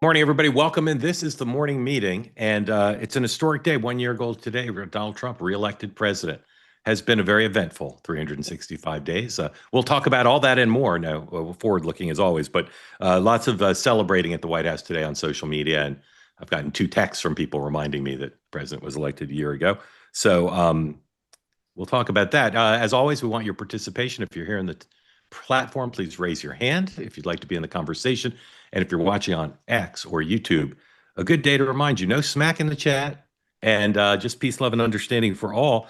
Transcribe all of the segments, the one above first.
Morning, everybody. Welcome in. This is the morning meeting, and it's an historic day. 1 year ago today, Donald Trump, reelected president, has been a very eventful 365 days. We'll talk about all that and more now, forward-looking as always, but lots of celebrating at the White House today on social media, and I've gotten 2 texts from people reminding me that the president was elected a year ago. So we'll talk about that. As always, we want your participation. If you're here in the platform, please raise your hand if you'd like to be in the conversation. And if you're watching on X or YouTube, a good day to remind you, no smack in the chat, and just peace, love, and understanding for all.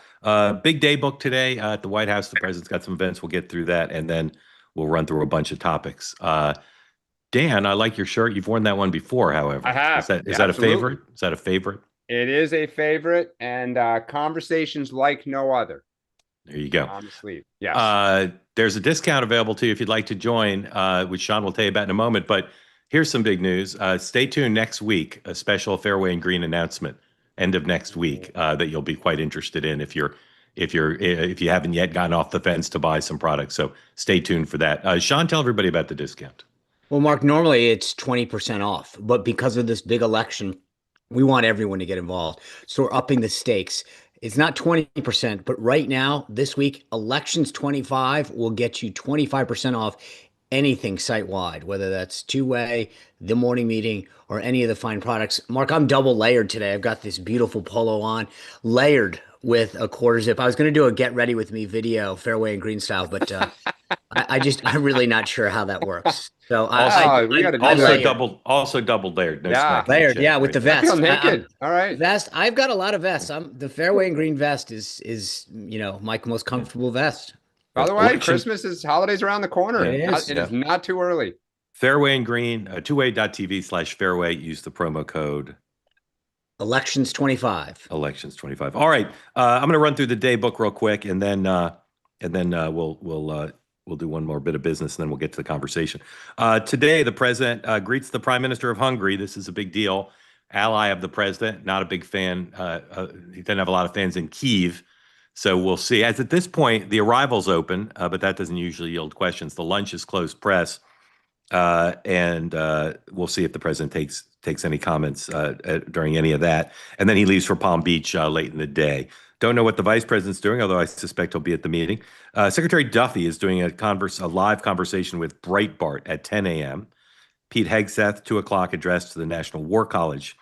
Big day book today at the White House. The president's got some events. We'll get through that, and then we'll run through a bunch of topics. Dan, I like your shirt. You've worn that one before, however. I have. Is that a favorite? Is that a favorite? It is a favorite, and conversations like no other. There you go. On the sleeve. Yes. There's a discount available to you if you'd like to join, which Sean will tell you about in a moment. But here's some big news. Stay tuned next week. A special Fairway and Green announcement end of next week that you'll be quite interested in if you haven't yet gotten off the fence to buy some products. So stay tuned for that. Sean, tell everybody about the discount. Well, Mark, normally it's 20% off, but because of this big election, we want everyone to get involved. So we're upping the stakes. It's not 20%, but right now, this week, Elections 25 will get you 25% off anything site-wide, whether that's two-way, the morning meeting, or any of the fine products. Mark, I'm double layered today. I've got this beautiful polo on, layered with a quarter zip. I was going to do a get ready with me video, Fairway and Green style, but I'm really not sure how that works. So also double layered. No yeah, layered. Yeah, with the vest. I feel naked. All right. Vest. I've got a lot of vests. The Fairway and Green vest is my most comfortable vest. By the way, holidays around the corner. It is not too early. Fairway and Green, tway.tv/fairway. Use the promo code Elections 25. Elections 25. All right. I'm going to run through the day book real quick, and then we'll do one more bit of business, and then we'll get to the conversation. Today, the president greets the prime minister of Hungary. This is a big deal. Ally of the president. Not a big fan. He doesn't have a lot of fans in Kyiv. So we'll see. As at this point, the arrival's open, but that doesn't usually yield questions. The lunch is closed press, and we'll see if the president takes any comments during any of that. And then he leaves for Palm Beach late in the day. Don't know what the vice president's doing, although I suspect he'll be at the meeting. Secretary Duffy is doing a live conversation with Breitbart at 10 a.m. Pete Hegseth, 2 o'clock address to the National War College.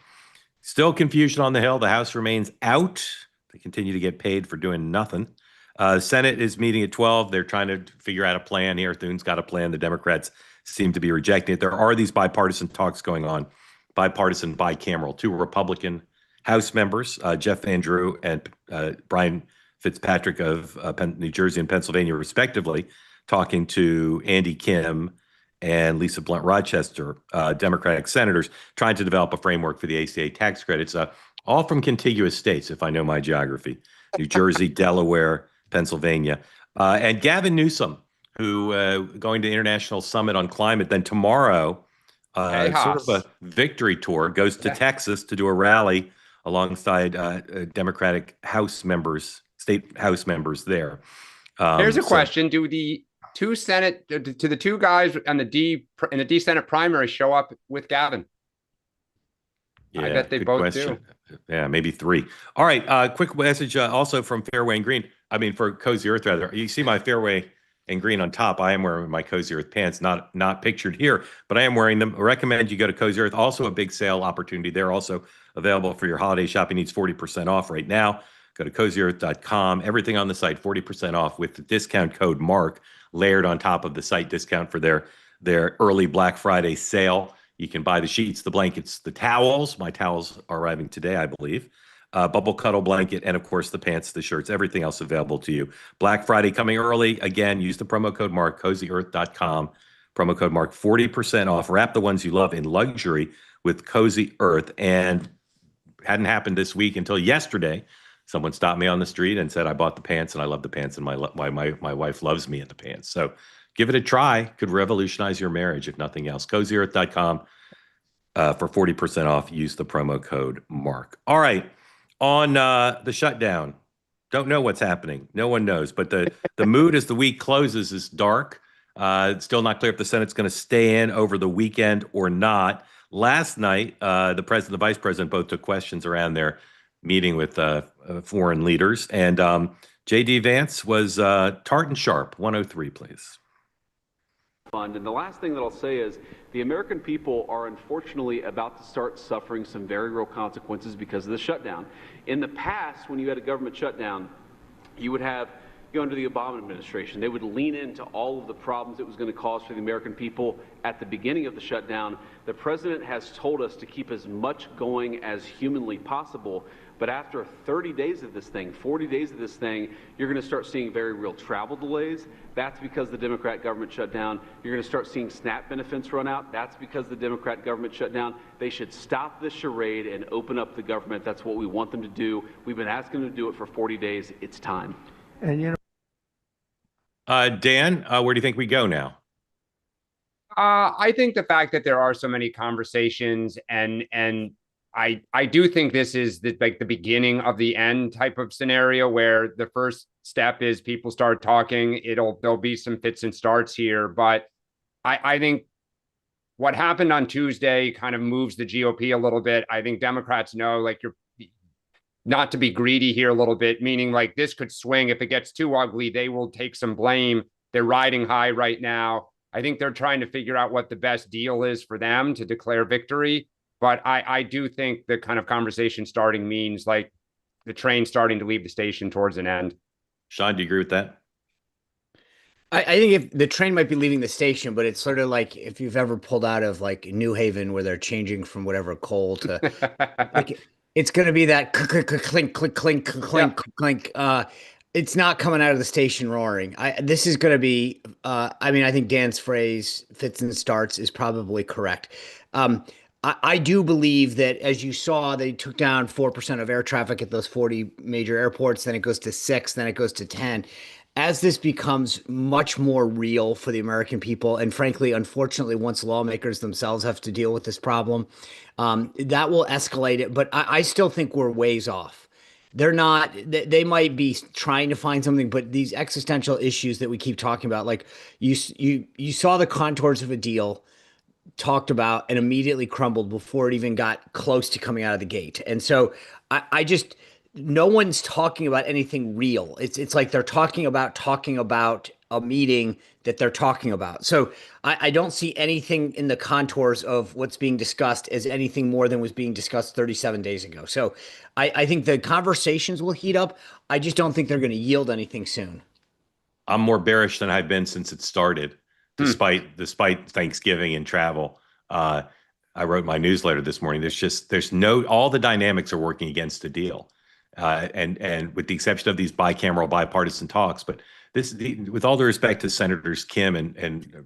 Still confusion on the Hill. The House remains out. They continue to get paid for doing nothing. Senate is meeting at 12. They're trying to figure out a plan here. Thune's got a plan. The Democrats seem to be rejecting it. There are these bipartisan talks going on, bipartisan, bicameral. 2 Republican House members, Jeff Van Drew and Brian Fitzpatrick of New Jersey and Pennsylvania, respectively, talking to Andy Kim and Lisa Blunt Rochester, Democratic senators, trying to develop a framework for the ACA tax credits, all from contiguous states, if I know my geography: New Jersey, Delaware, Pennsylvania. And Gavin Newsom, who going to International Summit on Climate, then tomorrow, sort of a victory tour, goes to Texas to do a rally alongside Democratic House members, state House members there. Here's a question: do the two guys in the D Senate primary show up with Gavin? Yeah, I bet they both do. Yeah, maybe 3. All right. Quick message also from Fairway and Green. I mean, for Cozy Earth, rather. You see my Fairway and Green on top. I am wearing my Cozy Earth pants, not pictured here, but I am wearing them. I recommend you go to Cozy Earth. Also a big sale opportunity. They're also available for your holiday shopping needs, 40% off right now. Go to cozyearth.com. Everything on the site, 40% off with the discount code MARK layered on top of the site discount for their early Black Friday sale. You can buy the sheets, the blankets, the towels. My towels are arriving today, I believe. Bubble cuddle blanket, and of course the pants, the shirts, everything else available to you. Black Friday coming early. Again, use the promo code MARK, cozyearth.com. Promo code MARK, 40% off. Wrap the ones you love in luxury with Cozy Earth. And hadn't happened this week until yesterday. Someone stopped me on the street and said, I bought the pants and I love the pants, and my wife loves me in the pants. So give it a try. Could revolutionize your marriage, if nothing else. cozyearth.com for 40% off. Use the promo code MARK. All right. On the shutdown, don't know what's happening. No one knows. But the mood as the week closes is dark. It's still not clear if the Senate's going to stay in over the weekend or not. Last night, the president, the vice president, both took questions around their meeting with foreign leaders, and J.D. Vance was tart and sharp. 103, please. And the last thing that I'll say is the American people are unfortunately about to start suffering some very real consequences because of the shutdown. In the past, when you had a government shutdown, you would have, under the Obama administration, they would lean into all of the problems it was going to cause for the American people at the beginning of the shutdown. The president has told us to keep as much going as humanly possible. But after 30 days of this thing, 40 days of this thing, you're going to start seeing very real travel delays. That's because the Democrat government shut down. You're going to start seeing SNAP benefits run out. That's because the Democrat government shut down. They should stop this charade and open up the government. That's what we want them to do. We've been asking them to do it for 40 days. It's time. And Dan, where do you think we go now? I think the fact that there are so many conversations and I do think this is like the beginning of the end type of scenario where the first step is people start talking. There'll be some fits and starts here, but I think what happened on Tuesday kind of moves the GOP a little bit. I think Democrats know, like, you're not to be greedy here a little bit, meaning like this could swing. If it gets too ugly, they will take some blame. They're riding high right now. I think they're trying to figure out what the best deal is for them to declare victory. But I do think the kind of conversation starting means like the train starting to leave the station towards an end. Sean, do you agree with that? I think if the train might be leaving the station, but it's sort of like if you've ever pulled out of like New Haven where they're changing from whatever coal to like it's going to be that clink, clink, clink, clink, clink, clink. It's not coming out of the station roaring. This is going to be, I mean, I think Dan's phrase fits and starts is probably correct. I do believe that, as you saw, they took down 4% of air traffic at those 40 major airports. Then it goes to 6, then it goes to 10. As this becomes much more real for the American people, and frankly, unfortunately, once lawmakers themselves have to deal with this problem, that will escalate it. But I still think we're ways off. They're not, they might be trying to find something, but these existential issues that we keep talking about, like you saw the contours of a deal talked about and immediately crumbled before it even got close to coming out of the gate. And so I just, no one's talking about anything real. It's like they're talking about a meeting that they're talking about. So I don't see anything in the contours of what's being discussed as anything more than was being discussed 37 days ago. So I think the conversations will heat up. I just don't think they're going to yield anything soon. I'm more bearish than I've been since it started, despite Thanksgiving and travel. I wrote my newsletter this morning. All the dynamics are working against the deal. And with the exception of these bicameral bipartisan talks, but with all due respect to Senators Kim and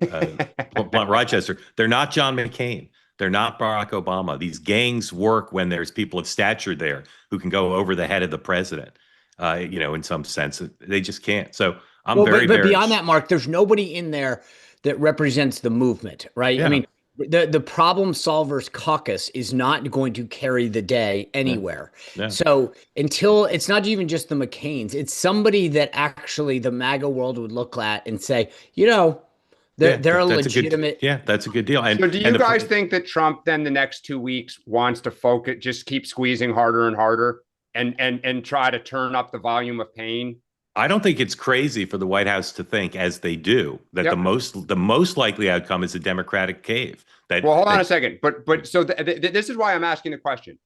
Blunt Rochester, they're not John McCain. They're not Barack Obama. These gangs work when there's people of stature there who can go over the head of the president. In some sense, they just can't. So I'm very but beyond that, Mark, there's nobody in there that represents the movement, right? Yeah. I mean, the problem solvers caucus is not going to carry the day anywhere. Yeah. So until it's not even just the McCains, it's somebody that actually the MAGA world would look at and say, they're a legitimate. That's a good deal. So do you guys think that Trump then the next 2 weeks wants to focus, just keep squeezing harder and harder and try to turn up the volume of pain? I don't think it's crazy for the White House to think, as they do, that the most likely outcome is a Democratic cave. Hold on a second. But so this is why I'm asking the question.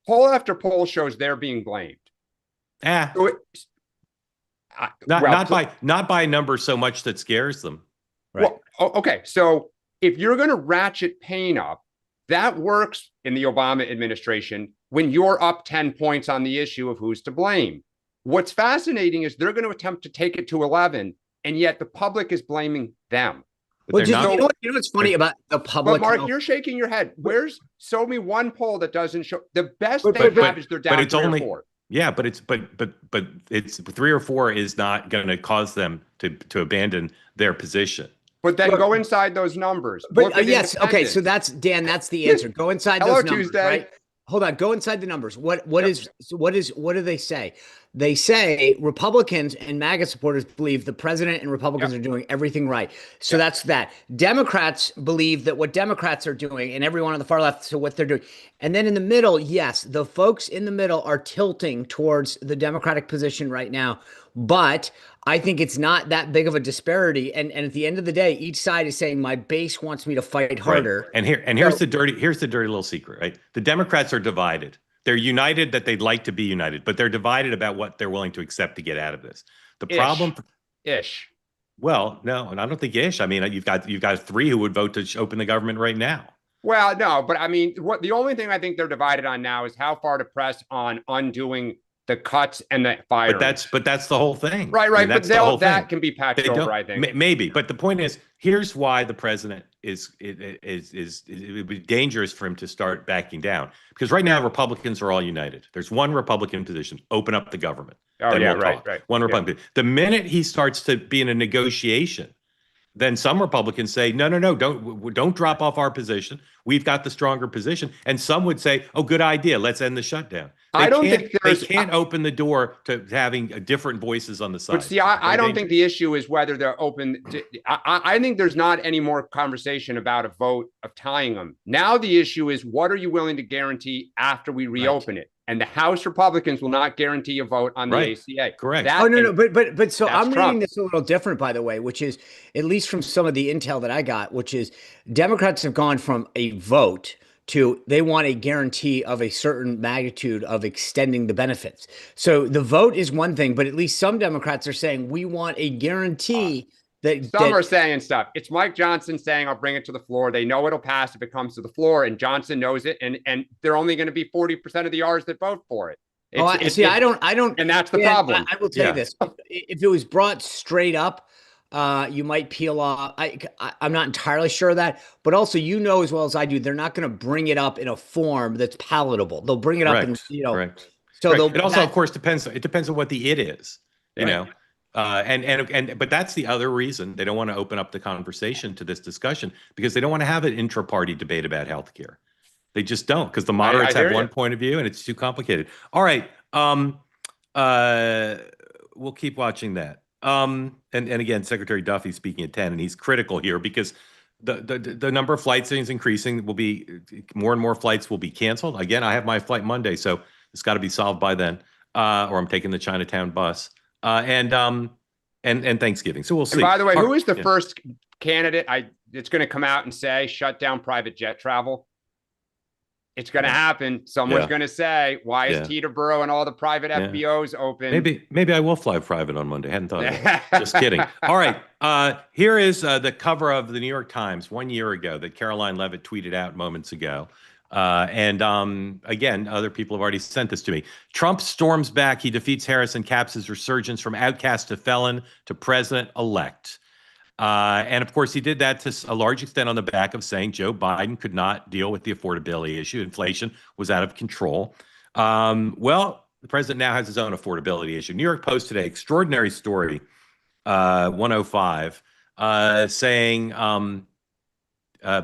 Poll after poll shows they're being blamed. So not by a number so much that scares them. Right. Well, okay. So if you're going to ratchet pain up, that works in the Obama administration when you're up 10 points on the issue of who's to blame. What's fascinating is they're going to attempt to take it to 11, and yet the public is blaming them. Well, you know what's funny about the public? But Mark, you're shaking your head. Show me one poll that doesn't show the best they have is they're down 3 or 4. Yeah, but it's 3 or 4 is not going to cause them to abandon their position. But then go inside those numbers. But yes, okay. So that's Dan. That's the answer. Go inside those numbers. Tuesday. Right? hold on, go inside the numbers. What do they say? They say Republicans and MAGA supporters believe the president and Republicans are doing everything right. So that's that. Democrats believe that what Democrats are doing, and everyone on the far left, so what they're doing. And then in the middle, yes, the folks in the middle are tilting towards the Democratic position right now. But I think it's not that big of a disparity. And at the end of the day, each side is saying my base wants me to fight harder. Right. And here's the dirty little secret, right? The Democrats are divided. They're united that they'd like to be united, but they're divided about what they're willing to accept to get out of this. The problem, well, no, and I don't think ish. I mean, you've got three who would vote to open the government right now. Well, no, but I mean, the only thing I think they're divided on now is how far to press on undoing the cuts and the firing. But that's the whole thing. Right. I mean, but that can be patched over, I think. Maybe. But the point is, here's why the president it would be dangerous for him to start backing down. Because right now, Republicans are all united. There's one Republican position: open up the government. Oh, yeah, right. One Republican. The minute he starts to be in a negotiation, then some Republicans say, no, don't drop off our position. We've got the stronger position. And some would say, oh, good idea. Let's end the shutdown. They can't open the door to having different voices on the side. But see, I don't think the issue is whether they're open. I think there's not any more conversation about a vote of tying them. Now the issue is, what are you willing to guarantee after we reopen it? And the House Republicans will not guarantee a vote on the ACA. Correct. But so I'm reading this a little different, by the way, which is, at least from some of the intel that I got, which is Democrats have gone from a vote to they want a guarantee of a certain magnitude of extending the benefits. So the vote is one thing, but at least some Democrats are saying we want a guarantee. Some are saying stuff. It's Mike Johnson saying, I'll bring it to the floor. They know it'll pass if it comes to the floor, and Johnson knows it. And they're only going to be 40% of the R's that vote for it. I don't. And that's the problem. I will tell you this. If it was brought straight up, you might peel off. I'm not entirely sure of that, but also, you know, as well as I do, they're not going to bring it up in a form that's palatable. They'll bring it up in, So it also, of course, depends. It depends on what the it is, you know. But that's the other reason they don't want to open up the conversation to this discussion, because they don't want to have an intra-party debate about healthcare. They just don't, because the moderates have one point of view and it's too complicated. All right. We'll keep watching that. And again, Secretary Duffy speaking at 10, and he's critical here because the number of flights is increasing. Will be more and more flights will be canceled. Again, I have my flight Monday, so it's got to be solved by then, or I'm taking the Chinatown bus. And Thanksgiving. So we'll see. And by the way, who is the first candidate that's going to come out and say shut down private jet travel? It's going to happen. Someone's going to say, why is Teterboro and all the private FBOs open? Maybe I will fly private on Monday. Hadn't thought of it. Just kidding. All right. Here is the cover of the New York Times 1 year ago that Caroline Levitt tweeted out moments ago. Again, other people have already sent this to me. Trump storms back. He defeats Harris and caps his resurgence from outcast to felon to president-elect. And of course, he did that to a large extent on the back of saying Joe Biden could not deal with the affordability issue. Inflation was out of control. Well, the president now has his own affordability issue. New York Post today, extraordinary story, 105, saying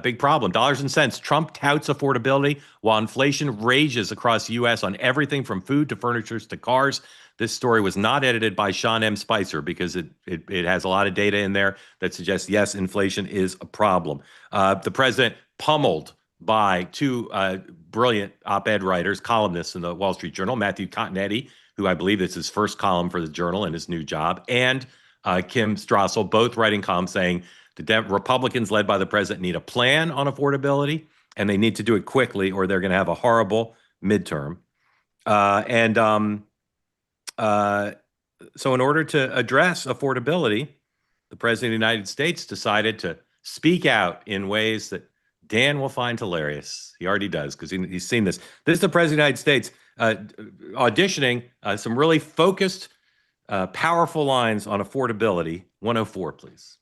big problem, dollars and cents. Trump touts affordability while inflation rages across the U.S. on everything from food to furniture to cars. This story was not edited by Sean M. Spicer because it has a lot of data in there that suggests, yes, inflation is a problem. The president pummeled by two brilliant op-ed writers, columnists in the Wall Street Journal, Matthew Continetti, who I believe is his first column for the Journal in his new job, and Kim Strassel, both writing columns saying the Republicans led by the president need a plan on affordability, and they need to do it quickly or they're going to have a horrible midterm. So in order to address affordability, the president of the United States decided to speak out in ways that Dan will find hilarious. He already does because he's seen this. This is the president of the United States auditioning some really focused, powerful lines on affordability. 104, please.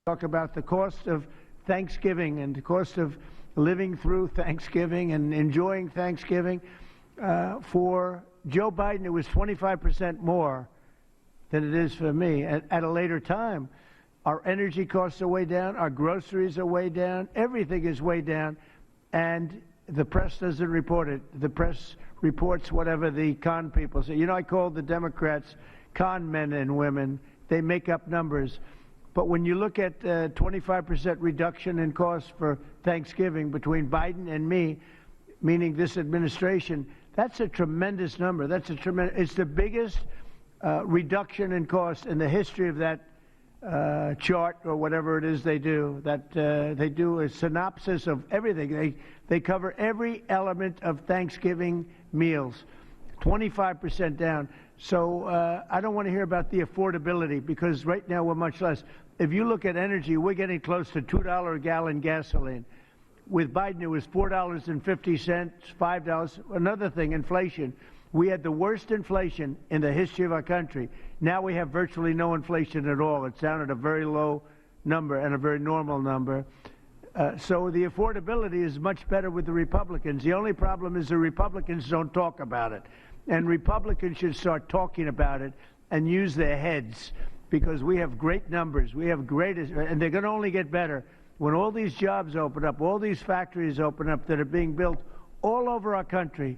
Talk about the cost of Thanksgiving and the cost of living through Thanksgiving and enjoying Thanksgiving. For Joe Biden, it was 25% more than it is for me. At a later time, our energy costs are way down, our groceries are way down, everything is way down, and the press doesn't report it. The press reports whatever the con people say. You know, I call the Democrats con men and women. They make up numbers. But when you look at 25% reduction in costs for Thanksgiving between Biden and me, meaning this administration, that's a tremendous number. It's the biggest reduction in cost in the history of that chart or whatever it is they do. They do a synopsis of everything. They cover every element of Thanksgiving meals, 25% down. So I don't want to hear about the affordability, because right now we're much less. If you look at energy, we're getting close to $2 a gallon gasoline. With Biden, it was $4.50, $5. Another thing, inflation. We had the worst inflation in the history of our country. Now we have virtually no inflation at all. It's down at a very low number and a very normal number. So the affordability is much better with the Republicans. The only problem is the Republicans don't talk about it. And Republicans should start talking about it and use their heads, because we have great numbers. We have and they're going to only get better when all these jobs open up, all these factories open up that are being built all over our country.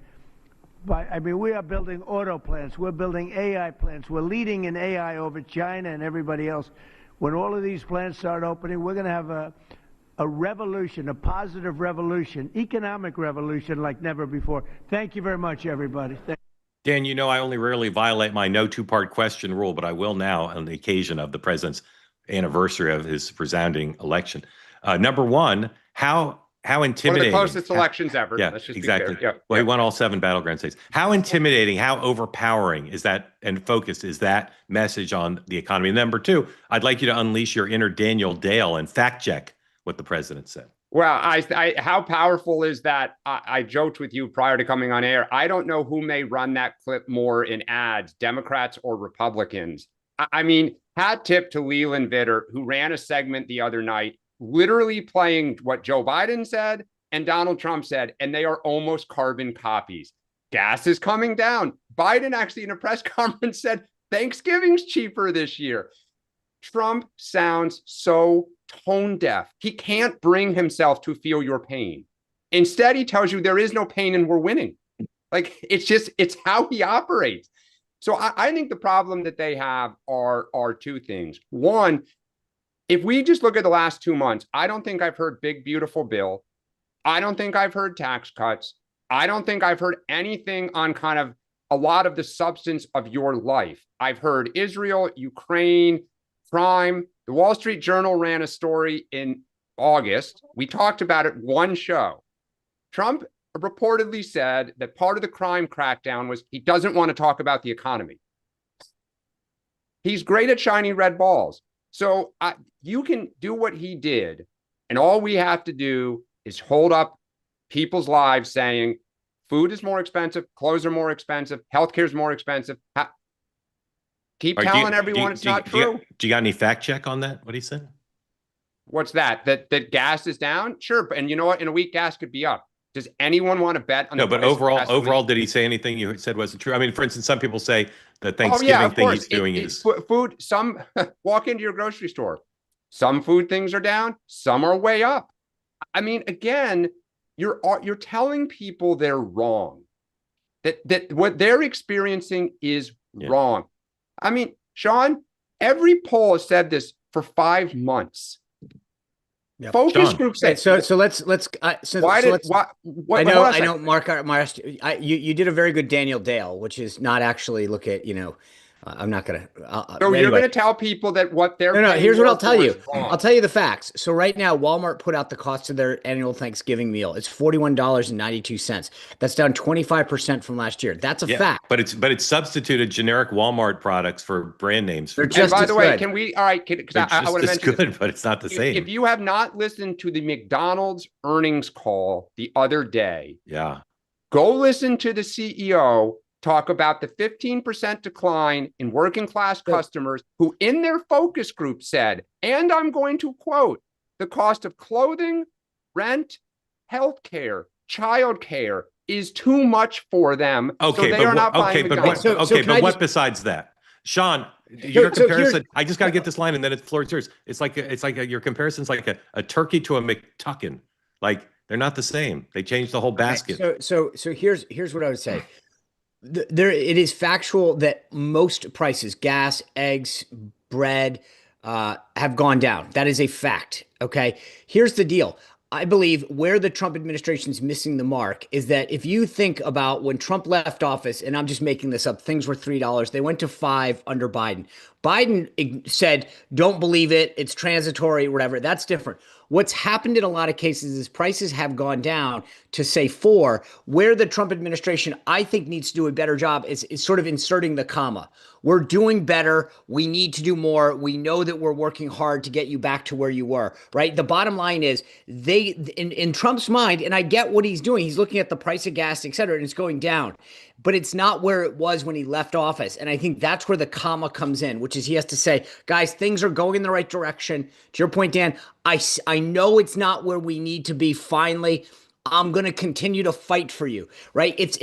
I mean, we are building auto plants. We're building AI plants. We're leading in AI over China and everybody else. When all of these plants start opening, we're going to have a revolution, a positive revolution, economic revolution like never before. Thank you very much, everybody. Dan, you know I only rarely violate my no two-part question rule, but I will now on the occasion of the president's anniversary of his resounding election. Number one, how intimidating. One of the closest elections ever. Yeah, Let's just exactly. be fair. Yeah. Well, he won all 7 battleground states. How intimidating, how overpowering is that, and focused is that message on the economy? And number two, I'd like you to unleash your inner Daniel Dale and fact check what the president said. Well, how powerful is that? I joked with you prior to coming on air. I don't know who may run that clip more in ads, Democrats or Republicans. I mean, hat tip to Leland Vitter, who ran a segment the other night, literally playing what Joe Biden said and Donald Trump said, and they are almost carbon copies. Gas is coming down. Biden actually in a press conference said, Thanksgiving's cheaper this year. Trump sounds so tone deaf. He can't bring himself to feel your pain. Instead, he tells you there is no pain and we're winning. Like, it's how he operates. So I think the problem that they have are two things. One, if we just look at the last 2 months, I don't think I've heard big, beautiful bill. I don't think I've heard tax cuts. I don't think I've heard anything on kind of a lot of the substance of your life. I've heard Israel, Ukraine, crime. The Wall Street Journal ran a story in August. We talked about it one show. Trump reportedly said that part of the crime crackdown was he doesn't want to talk about the economy. He's great at shiny red balls. So you can do what he did, and all we have to do is hold up people's lives saying food is more expensive, clothes are more expensive, healthcare is more expensive. Keep telling everyone it's not true. Do you got any fact check on that, what he said? What's that? That gas is down? Sure. And you know what? In a week, gas could be up. Does anyone want to bet on No, but overall, did he say anything you said wasn't true? I mean, for instance, some people say the Thanksgiving thing he's doing is food. Some walk into your grocery store. Some food things are down. Some are way up. I mean, again, you're telling people they're wrong. That what they're experiencing is wrong. I mean, Sean, every poll has said this for 5 months. Yep. Focus group said so. Let's. I know, Mark. You did a very good Daniel Dale, which is not actually look at I'm not gonna. So you're gonna tell people that what they're no. Here's what I'll tell you. I'll tell you the facts. So right now, Walmart put out the cost of their annual Thanksgiving meal. It's $41.92. That's down 25% from last year. That's a fact. But it's substituted generic Walmart products for brand names. They're just by the way, can we? All right, because I want to mention good, but it's not the same. If you have not listened to the McDonald's earnings call the other day, go listen to the CEO talk about the 15% decline in working class customers who in their focus group said, and I'm going to quote, the cost of clothing, rent, healthcare, childcare is too much for them. Okay, so they are not buying but what besides that? Sean, your comparison, I just got to get this line and then it's floor yours. It's like your comparison's like a turkey to a McTuckin. Like They're not the same. They changed the whole basket. Okay, so here's what I would say. There, it is factual that most prices, gas, eggs, bread, have gone down. That is a fact. Okay. Here's the deal. I believe where the Trump administration is missing the mark is that if you think about when Trump left office, and I'm just making this up, things were $3. They went to $5 under Biden. Biden said, don't believe it. It's transitory, whatever. That's different. What's happened in a lot of cases is prices have gone down to say 4, where the Trump administration, I think, needs to do a better job is sort of inserting the comma. We're doing better. We need to do more. We know that we're working hard to get you back to where you were, right? The bottom line is they, in Trump's mind, and I get what he's doing. He's looking at the price of gas, et cetera, and it's going down, but it's not where it was when he left office. And I think that's where the comma comes in, which is he has to say, guys, things are going in the right direction. To your point, Dan, I know it's not where we need to be. Finally, I'm going to continue to fight for you, right? It's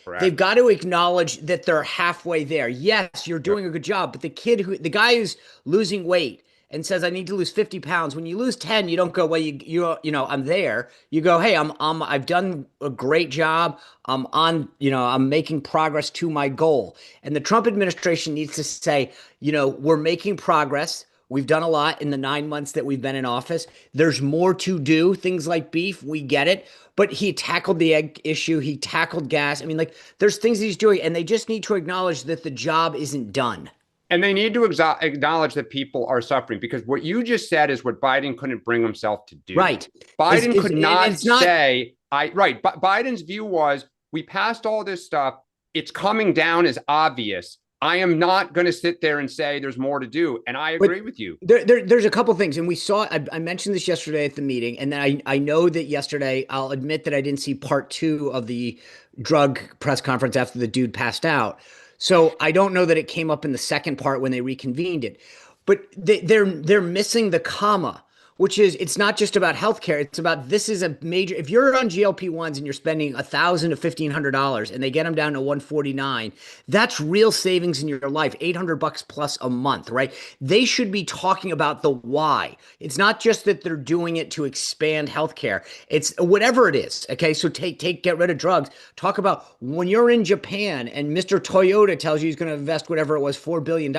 correct. They've got to acknowledge that they're halfway there. Yes, you're doing a good job, but the guy who's losing weight and says, I need to lose 50 pounds. When you lose 10, you don't go, well, you know, I'm there. You go, hey, I've done a great job. I'm making progress to my goal. And the Trump administration needs to say, we're making progress. We've done a lot in the 9 months that we've been in office. There's more to do. Things like beef, we get it. But he tackled the egg issue. He tackled gas. I mean, there's things he's doing, and they just need to acknowledge that the job isn't done. And they need to acknowledge that people are suffering, because what you just said is what Biden couldn't bring himself to do. Right. Biden could not say, right. But Biden's view was, we passed all this stuff. It's coming down as obvious. I am not going to sit there and say there's more to do. And I agree with you. There's a couple things. And we saw, I mentioned this yesterday at the meeting. And then I know that yesterday, I'll admit that I didn't see part 2 of the drug press conference after the dude passed out. So I don't know that it came up in the second part when they reconvened it. But they're missing the comma, which is, it's not just about healthcare. It's about, this is a major, if you're on GLP-1s and you're spending $1,000 to $1,500 and they get them down to $149, that's real savings in your life, $800 plus a month, right? They should be talking about the why. It's not just that they're doing it to expand healthcare. It's whatever it is. Okay. So get rid of drugs. Talk about when you're in Japan and Mr. Toyota tells you he's going to invest whatever it was, $4 billion.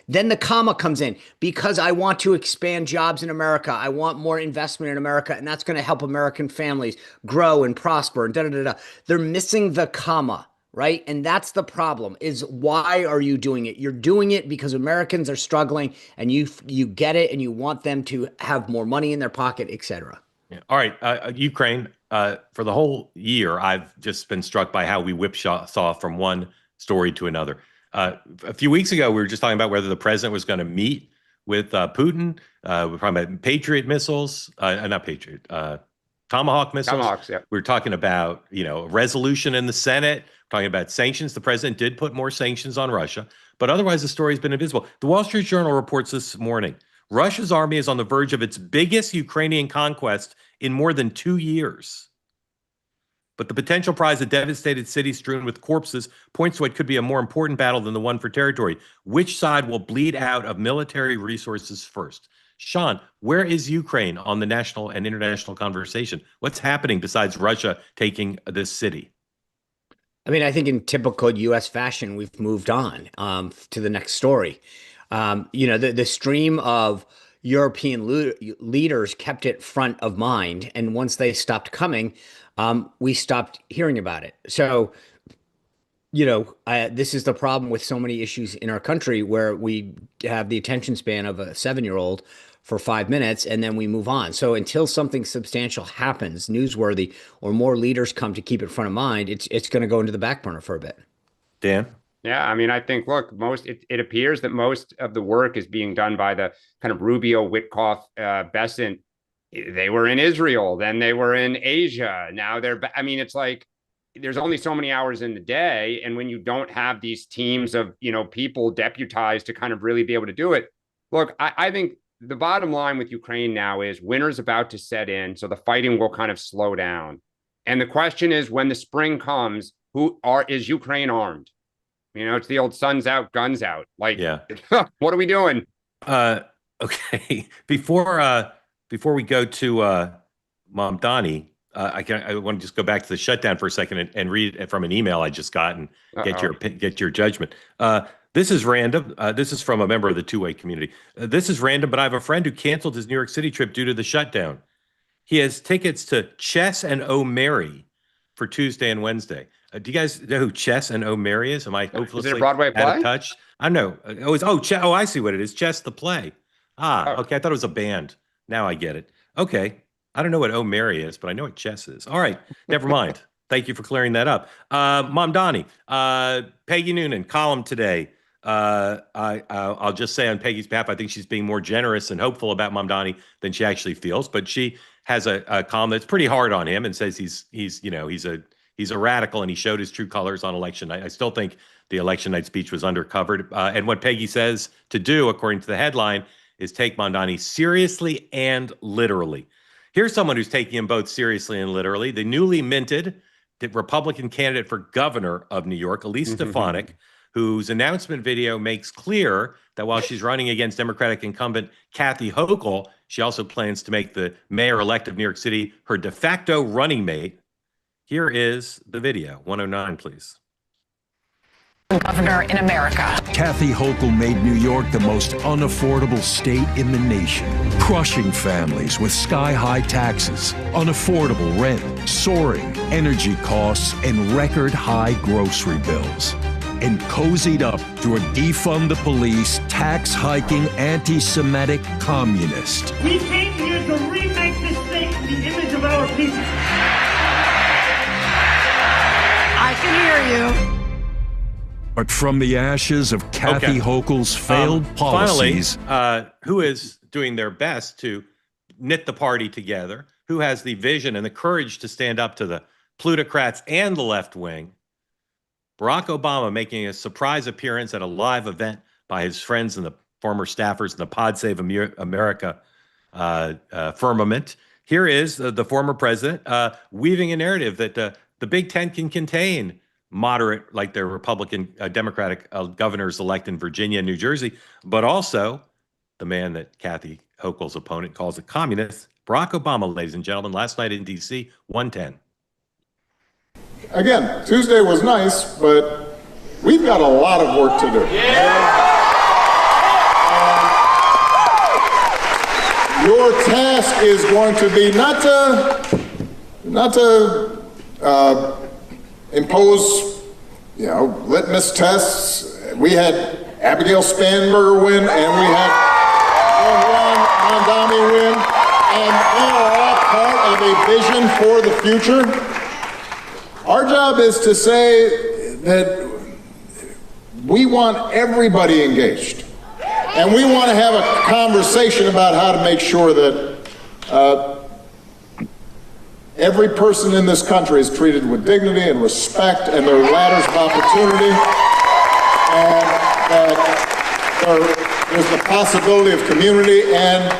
Then the comma comes in, because I want to expand jobs in America. I want more investment in America, and that's going to help American families grow and prosper and da-da-da-da. They're missing the comma, right? And that's the problem, is why are you doing it? You're doing it because Americans are struggling, and you get it, and you want them to have more money in their pocket, et cetera. Yeah. All right. Ukraine, for the whole year, I've just been struck by how we whipsaw from one story to another. A few weeks ago, we were just talking about whether the president was going to meet with Putin. We're talking about Patriot missiles, not Patriot, Tomahawk missiles. Tomahawks, yeah. We were talking about, a resolution in the Senate, talking about sanctions. The president did put more sanctions on Russia, but otherwise the story's been invisible. The Wall Street Journal reports this morning, Russia's army is on the verge of its biggest Ukrainian conquest in more than 2 years. But the potential prize, a devastated city strewn with corpses, points to what could be a more important battle than the one for territory. Which side will bleed out of military resources first? Sean, where is Ukraine on the national and international conversation? What's happening besides Russia taking this city? I mean, I think in typical U.S. fashion, we've moved on to the next story. The stream of European leaders kept it front of mind. And once they stopped coming, we stopped hearing about it. So, this is the problem with so many issues in our country, where we have the attention span of a 7-year-old for 5 minutes and then we move on. So until something substantial happens, newsworthy, or more leaders come to keep it front of mind, it's going to go into the back burner for a bit. Dan? Yeah, I mean, I think, look, it appears that most of the work is being done by the kind of Rubio, Witkoff, Bessent. They were in Israel, then they were in Asia. Now it's like, there's only so many hours in the day. And when you don't have these teams of, people deputized to kind of really be able to do it. Look, I think the bottom line with Ukraine now is winter's about to set in. So the fighting will kind of slow down. And the question is, when the spring comes, is Ukraine armed? It's the old sun's out, guns out. Like, yeah. What are we doing? Okay. Before we go to Mamdani, I want to just go back to the shutdown for a second and read it from an email I just got and get your judgment. This is random. This is from a member of the two-way community. This is random, but I have a friend who canceled his New York City trip due to the shutdown. He has tickets to Chess and O'Mary for Tuesday and Wednesday. Do you guys know who Chess and O'Mary is? Am I hopelessly Is it a Broadway play? out of touch? I know. I see what it is. Chess the play. Okay. I thought it was a band. Now I get it. Okay. I don't know what O'Mary is, but I know what Chess is. All right. Never mind. Thank you for clearing that up. Mamdani, Peggy Noonan, column today. I'll just say on Peggy's behalf, I think she's being more generous and hopeful about Mamdani than she actually feels. But she has a column that's pretty hard on him and says he's a radical and he showed his true colors on election night. I still think the election night speech was undercovered. And what Peggy says to do, according to the headline, is take Mamdani seriously and literally. Here's someone who's taking him both seriously and literally. The newly minted Republican candidate for governor of New York, Elise Stefanik, whose announcement video makes clear that while she's running against Democratic incumbent Kathy Hochul, she also plans to make the mayor-elect of New York City her de facto running mate. Here is the video. 109, please. Governor in America. Kathy Hochul made New York the most unaffordable state in the nation, crushing families with sky-high taxes, unaffordable rent, soaring energy costs, and record-high grocery bills. And cozied up to a defund the police, tax-hiking, anti-Semitic communist. We came here to remake this state in the image of our people. I can hear you. But from the ashes of Kathy Hochul's failed policies... Finally, who is doing their best to knit the party together, who has the vision and the courage to stand up to the plutocrats and the left wing? Barack Obama making a surprise appearance at a live event by his friends and the former staffers in the Pod Save America firmament. Here is the former president weaving a narrative that the Big Ten can contain moderate, like their Republican, Democratic governors elect in Virginia and New Jersey, but also the man that Kathy Hochul's opponent calls a communist, Barack Obama, ladies and gentlemen, last night in D.C., 110. Again, Tuesday was nice, but we've got a lot of work to do. Your task is going to be not to impose, litmus tests. We had Abigail Spanberger win, and we had Juan Mamdani win, and they are all part of a vision for the future. Our job is to say that we want everybody engaged, and we want to have a conversation about how to make sure that every person in this country is treated with dignity and respect and their ladders of opportunity, and that there's the possibility of community, and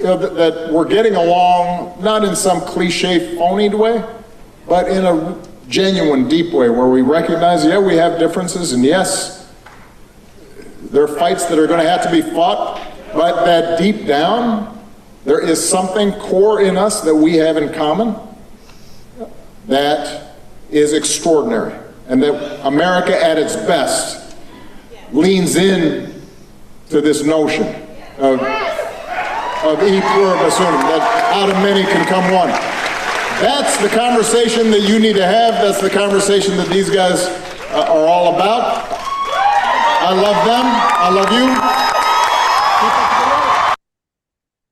that we're getting along, not in some cliche, phonied way, but in a genuine, deep way where we recognize, we have differences, and yes, there are fights that are going to have to be fought, but that deep down, there is something core in us that we have in common that is extraordinary, and that America at its best leans in to this notion of e pluribus unum, that out of many can come one. That's the conversation that you need to have. That's the conversation that these guys are all about. I love them. I love you.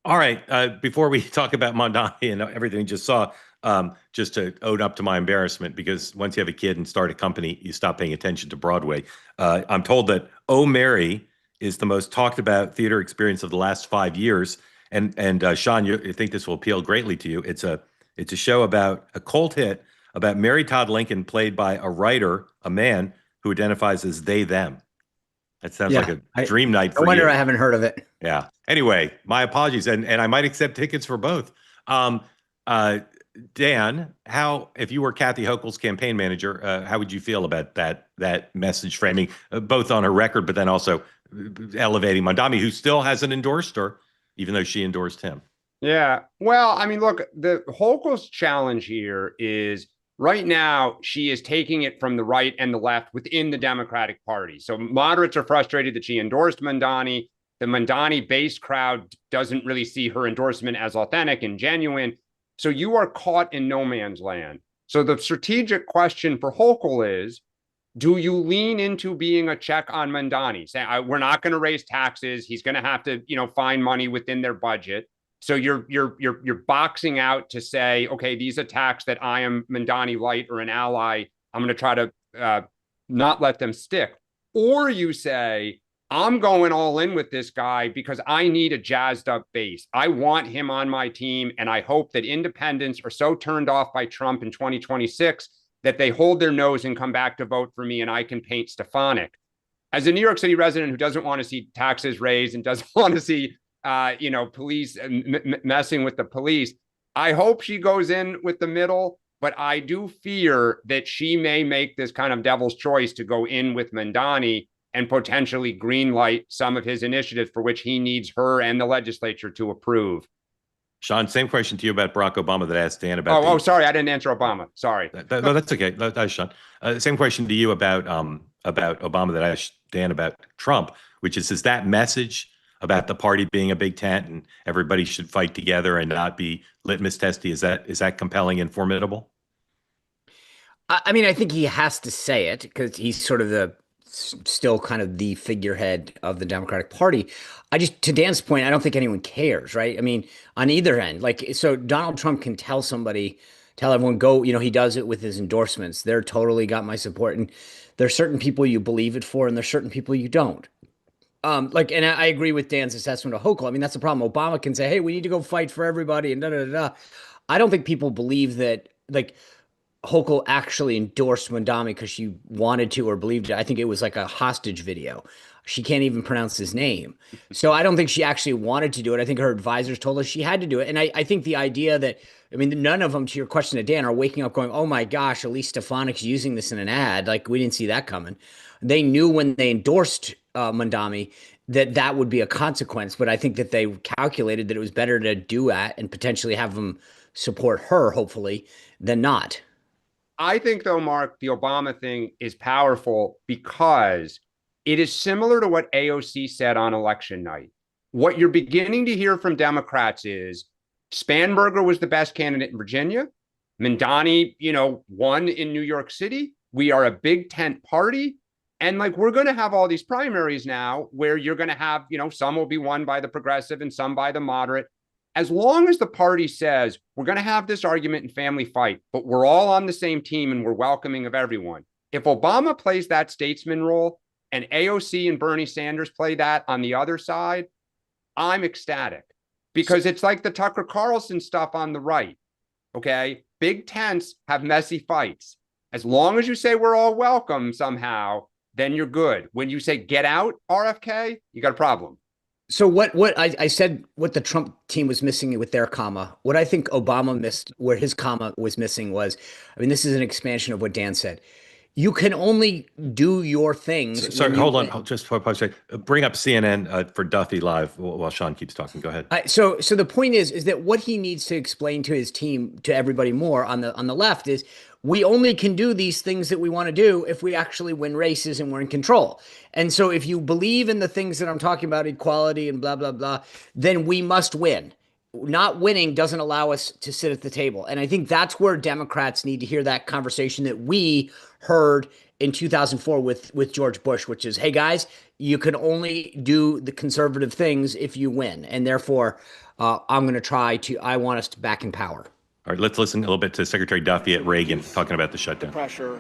All right. Before we talk about Mamdani and everything we just saw, just to own up to my embarrassment, because once you have a kid and start a company, you stop paying attention to Broadway. I'm told that Oh Mary is the most talked about theater experience of the last 5 years. And Sean, you think this will appeal greatly to you. It's a show about a cult hit about Mary Todd Lincoln, played by a writer, a man who identifies as they, them. That sounds like a dream night for you. No wonder I haven't heard of it. Yeah. Anyway, my apologies. And I might accept tickets for both. Dan, if you were Kathy Hochul's campaign manager, how would you feel about that message framing, both on her record, but then also elevating Mamdani, who still hasn't endorsed her, even though she endorsed him? Yeah. Well, I mean, look, the Hochul's challenge here is right now she is taking it from the right and the left within the Democratic Party. So moderates are frustrated that she endorsed Mamdani. The Mamdani base crowd doesn't really see her endorsement as authentic and genuine. So you are caught in no man's land. So the strategic question for Hochul is, do you lean into being a check on Mamdani? Say, we're not going to raise taxes. He's going to have to, find money within their budget. So you're boxing out to say, okay, these attacks that I am Mamdani light or an ally, I'm going to try to not let them stick. Or you say, I'm going all in with this guy because I need a jazzed up base. I want him on my team. And I hope that independents are so turned off by Trump in 2026 that they hold their nose and come back to vote for me and I can paint Stefanik. As a New York City resident who doesn't want to see taxes raised and doesn't want to see, police messing with the police, I hope she goes in with the middle, but I do fear that she may make this kind of devil's choice to go in with Mamdani and potentially greenlight some of his initiatives for which he needs her and the legislature to approve. Sean, same question to you about Barack Obama that I asked Dan about. Sorry, I didn't answer Obama. Sorry. No, that's okay. That's Sean. Same question to you about Obama that I asked Dan about Trump, which is that message about the party being a big tent and everybody should fight together and not be litmus testy. Is that compelling and formidable? I mean, I think he has to say it because he's sort of still kind of the figurehead of the Democratic Party. To Dan's point, I don't think anyone cares, right? I mean, on either end, so Donald Trump can tell everyone, go, he does it with his endorsements. They're totally got my support. And there's certain people you believe it for, and there's certain people you don't. And I agree with Dan's assessment of Hochul. I mean, that's the problem. Obama can say, hey, we need to go fight for everybody and da-da-da-da. I don't think people believe that, Hochul actually endorsed Mamdani because she wanted to or believed it. I think it was like a hostage video. She can't even pronounce his name. So I don't think she actually wanted to do it. I think her advisors told her she had to do it. And I think the idea that, none of them, to your question to Dan, are waking up going, oh my gosh, Elise Stefanik's using this in an ad. We didn't see that coming. They knew when they endorsed Mamdani that would be a consequence. But I think that they calculated that it was better to do that and potentially have them support her, hopefully, than not. I think, though, Mark, the Obama thing is powerful because it is similar to what AOC said on election night. What you're beginning to hear from Democrats is Spanberger was the best candidate in Virginia. Mamdani, won in New York City. We are a big tent party. And we're going to have all these primaries now where you're going to have, some will be won by the progressive and some by the moderate. As long as the party says we're going to have this argument and family fight, but we're all on the same team and we're welcoming of everyone. If Obama plays that statesman role and AOC and Bernie Sanders play that on the other side, I'm ecstatic because it's like the Tucker Carlson stuff on the right. Okay. Big tents have messy fights. As long as you say we're all welcome somehow, then you're good. When you say get out, RFK, you got a problem. So what I said, what the Trump team was missing with their comma, what I think Obama missed, where his comma was missing was, this is an expansion of what Dan said. You can only do your things. Sorry, hold on. Just for a second. Bring up CNN for Duffy Live while Sean keeps talking. Go ahead. So the point is that what he needs to explain to his team, to everybody more on the left is, we only can do these things that we want to do if we actually win races and we're in control. And so if you believe in the things that I'm talking about, equality and blah, blah, blah, then we must win. Not winning doesn't allow us to sit at the table. And I think that's where Democrats need to hear that conversation that we heard in 2004 with George Bush, which is, hey, guys, you can only do the conservative things if you win. And therefore, I want us to back in power. All right, let's listen a little bit to Secretary Duffy at Reagan talking about the shutdown. Pressure.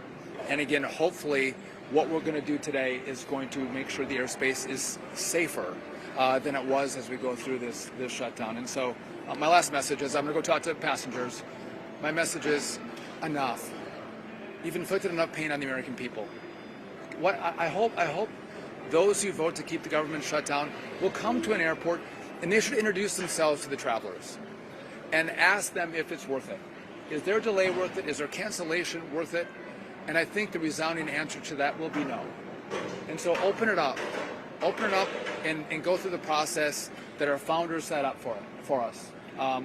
And again, hopefully what we're going to do today is going to make sure the airspace is safer than it was as we go through this shutdown. And so my last message is I'm going to go talk to passengers. My message is enough. You've inflicted enough pain on the American people. What I hope those who vote to keep the government shut down will come to an airport and they should introduce themselves to the travelers and ask them if it's worth it. Is their delay worth it? Is their cancellation worth it? And I think the resounding answer to that will be no. And so open it up and go through the process that our founders set up for us.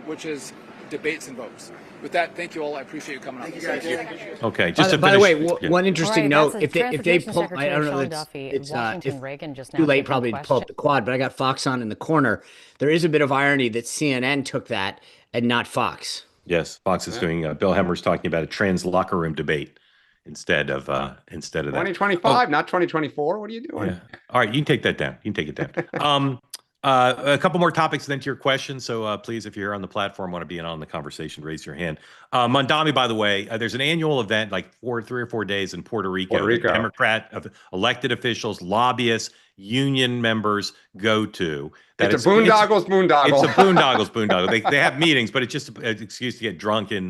which is debates and votes. With that, thank you all. I appreciate you coming on. Thank you. Okay, just by the way, yeah. one interesting note: if they Transportation pull, I don't know, Secretary it's Sean Duffy, if Reagan just now too late taking probably to pull questions. up the quad, but I got Fox on in the corner. There is a bit of irony that CNN took that and not Fox. Yes, Fox is doing. Bill Hemmer's talking about a trans locker room debate instead of that. 2025, not 2024. What are you doing? Yeah. All right, you can take that down. You can take it down. A couple more topics then to your question. So please, if you're here on the platform, want to be in on the conversation, raise your hand. Mondami, by the way, there's an annual event like 3 or 4 days in Puerto Rico. That Democrat elected officials, lobbyists, union members go to. It's a boondoggle. It's a boondoggle. They have meetings, but it's just an excuse to get drunk in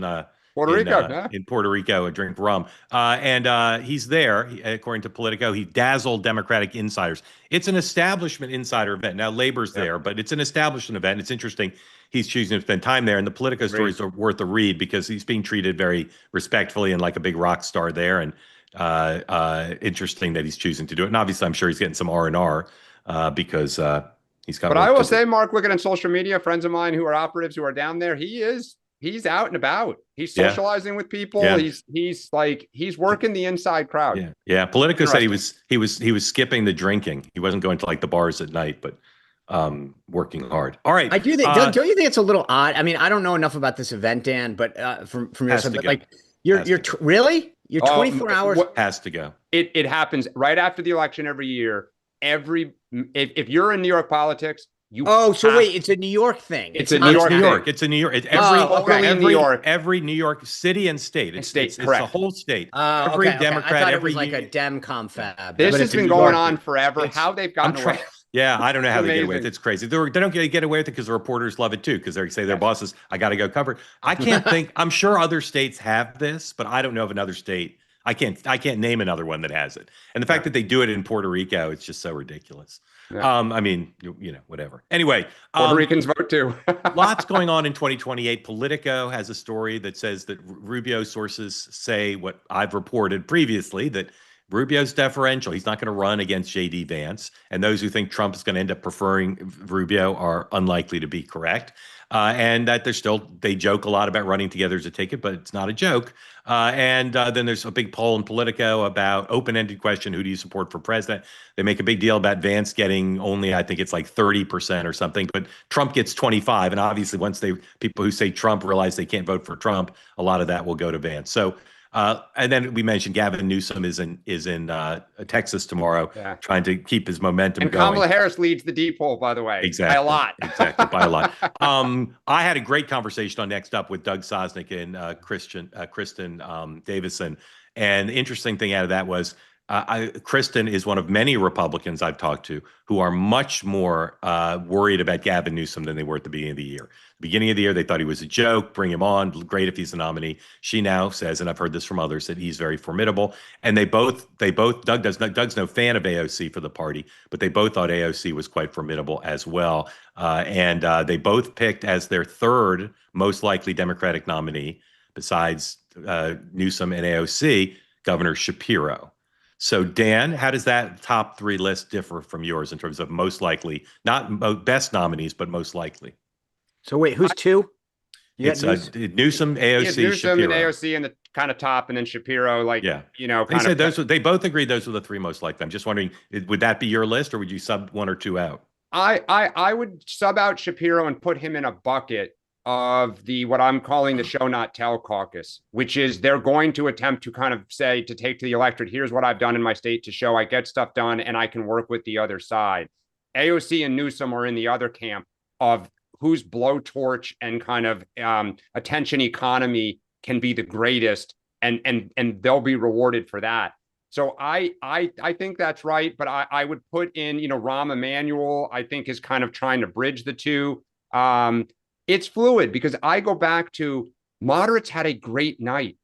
Puerto Rico, in Puerto Rico and drink rum. And he's there, according to Politico. He dazzled Democratic insiders. It's an establishment insider event. Now, Labor's there, but it's an establishment event. It's interesting. He's choosing to spend time there. And the Politico stories are worth a read because he's being treated very respectfully and like a big rock star there. And interesting that he's choosing to do it. And obviously, I'm sure he's getting some R&R because he's got. But I will say, Mark, looking at social media, friends of mine who are operatives who are down there, he's out and about. He's socializing with people. Yeah. He's working the inside crowd. Yeah. Politico said he was skipping the drinking. He wasn't going to like the bars at night, but working hard. All right. I do think. Don't you think it's a little odd? I mean, I don't know enough about this event, Dan, but from your side, but like you're really 24 hours has to go. It happens right after the election every year. If you're in New York politics. Wait, it's a New York thing. It's a New York. It's a New York. It's every New York city and state. It's the whole state. Every Democrat, I thought every it was like a Dem confab. This has been going on forever. How they've gotten away. Yeah, I don't know how they get away with it. It's crazy. They don't get away with it because the reporters love it too, because they say their bosses, I got to go cover it. I can't think. I'm sure other states have this, but I don't know of another state. I can't name another one that has it. And the fact that they do it in Puerto Rico, it's just so ridiculous. Yeah. I mean, whatever. Anyway, Puerto Ricans vote too. Lots going on in 2028. Politico has a story that says that Rubio sources say what I've reported previously, that Rubio's deferential. He's not going to run against J.D. Vance. And those who think Trump is going to end up preferring Rubio are unlikely to be correct. And that they joke a lot about running together as a ticket, but it's not a joke. And then there's a big poll in Politico about open-ended question, who do you support for president? They make a big deal about Vance getting only, I think it's like 30% or something, but Trump gets 25. And obviously once people who say Trump realize they can't vote for Trump, a lot of that will go to Vance. So, and then we mentioned Gavin Newsom is in Texas tomorrow, trying to keep his momentum going. Kamala Harris leads the deep poll, by the way. Exactly. By a lot. Exactly, by a lot. I had a great conversation on Next Up with Doug Sosnick and Kristen Davison. And the interesting thing out of that was Kristen is one of many Republicans I've talked to who are much more worried about Gavin Newsom than they were at the beginning of the year. Beginning of the year, they thought he was a joke. Bring him on. Great if he's the nominee. She now says, and I've heard this from others, that he's very formidable. And Doug's no fan of AOC for the party, but they both thought AOC was quite formidable as well. And they both picked as their third most likely Democratic nominee, besides Newsom and AOC, Governor Shapiro. So, Dan, how does that top three list differ from yours in terms of most likely, not best nominees, but most likely? So wait, who's two? It's Newsom, AOC, Newsom, Shapiro. and AOC in the kind of top, and then Shapiro, they both agreed those were the three most likely. I'm just wondering, would that be your list, or would you sub one or two out? I would sub out Shapiro and put him in a bucket of what I'm calling the show not tell caucus, which is they're going to attempt to kind of say, to take to the electorate, here's what I've done in my state to show I get stuff done and I can work with the other side. AOC and Newsom are in the other camp of whose blowtorch and kind of attention economy can be the greatest, and they'll be rewarded for that. So I think that's right, but I would put in, Rahm Emanuel, I think, is kind of trying to bridge the two. It's fluid because I go back to moderates had a great night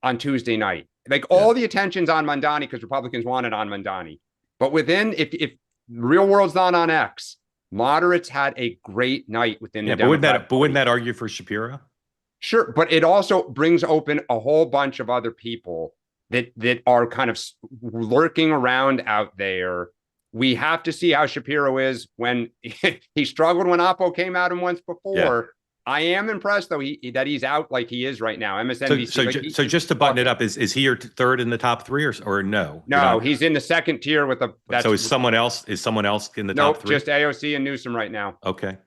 on Tuesday night. All the attention's on Mondani because Republicans wanted on Mondani. But if real world's not on X, moderates had a great night within the Democratic But wouldn't that argue for Shapiro? Sure, but it also brings open a whole bunch of other people that are kind of lurking around out there. We have to see how Shapiro is when he struggled when Oppo came out and once before. I am impressed though that he's out like he is right now. MSNBC. So just to button it up, is he your third in the top three or no? No, he's in the second tier with so is someone else in the top three? Just AOC and Newsom right now. Okay.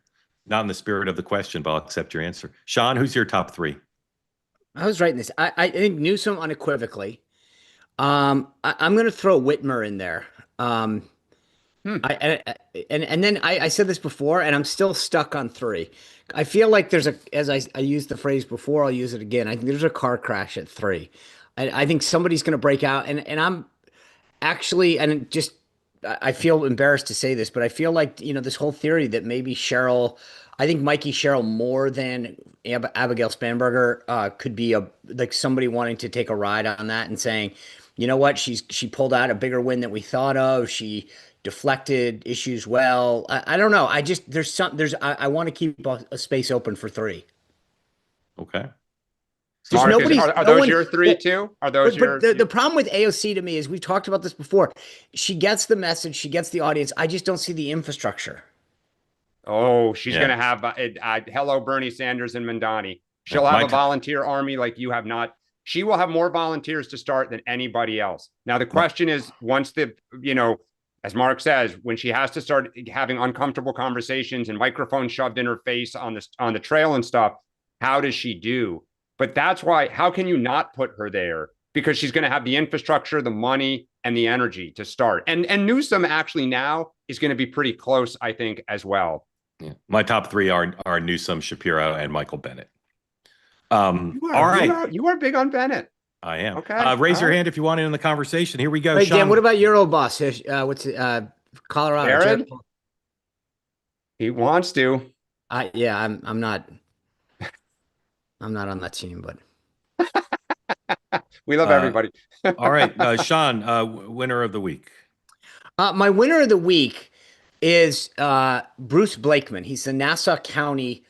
Not in the spirit of the question, but I'll accept your answer. Sean, who's your top three? I was writing this. I think Newsom unequivocally. I'm going to throw Whitmer in there. And then I said this before, and I'm still stuck on three. I feel like there's as I used the phrase before, I'll use it again. I think there's a car crash at three. I think somebody's going to break out, and I'm actually, and just I feel embarrassed to say this, but I feel like this whole theory that maybe Cheryl. I think Mikey Sherrill more than Abigail Spanberger could be like somebody wanting to take a ride on that and saying, you know what, she pulled out a bigger win than we thought of. She deflected issues well. I don't know. I want to keep a space open for three. Okay. Marcus, are those your three too? Are those your? The problem with AOC to me is we've talked about this before. She gets the message. She gets the audience. I just don't see the infrastructure. Oh, she's going to have hello, Bernie Sanders and Mandani. She'll have a volunteer army like you have not. She will have more volunteers to start than anybody else. Now, the question is, once as Mark says, when she has to start having uncomfortable conversations and microphones shoved in her face on the trail and stuff, how does she do? But that's why, how can you not put her there? Because she's going to have the infrastructure, the money, and the energy to start. And Newsom actually now is going to be pretty close, I think, as well. Yeah. My top three are Newsom, Shapiro, and Michael Bennett. All right. You are big on Bennett. I am. Okay. Raise your hand if you want in the conversation. Here we go. Hey, Sean. Dan, what about Euroboss? What's it? Colorado? Jared? He wants to. Yeah, I'm not. I'm not on that team, but we love everybody. All right, Sean, winner of the week. My winner of the week is Bruce Blakeman. He's the Nassau County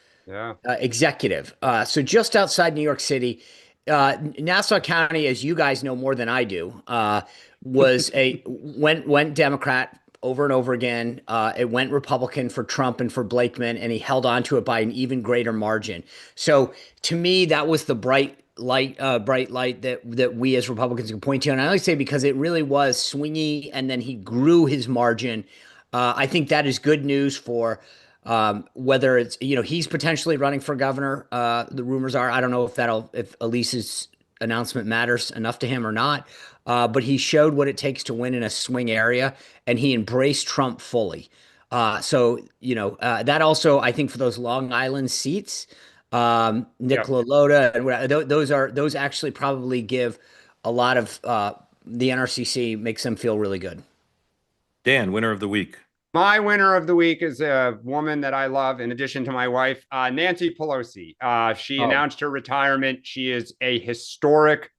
executive. So just outside New York City, Nassau County, as you guys know more than I do, was went Democrat over and over again. It went Republican for Trump and for Blakeman, and he held on to it by an even greater margin. So to me, that was the bright light that we as Republicans can point to. And I only say because it really was swingy, and then he grew his margin. I think that is good news for whether it's, he's potentially running for governor. The rumors are, I don't know if Elise's announcement matters enough to him or not. But he showed what it takes to win in a swing area, and he embraced Trump fully. So that also, I think, for those Long Island seats, Nicola Lota, and those actually probably give a lot of the NRCC, makes them feel really good. Dan, winner of the week. My winner of the week is a woman that I love, in addition to my wife, Nancy Pelosi. She announced her retirement. She is a historic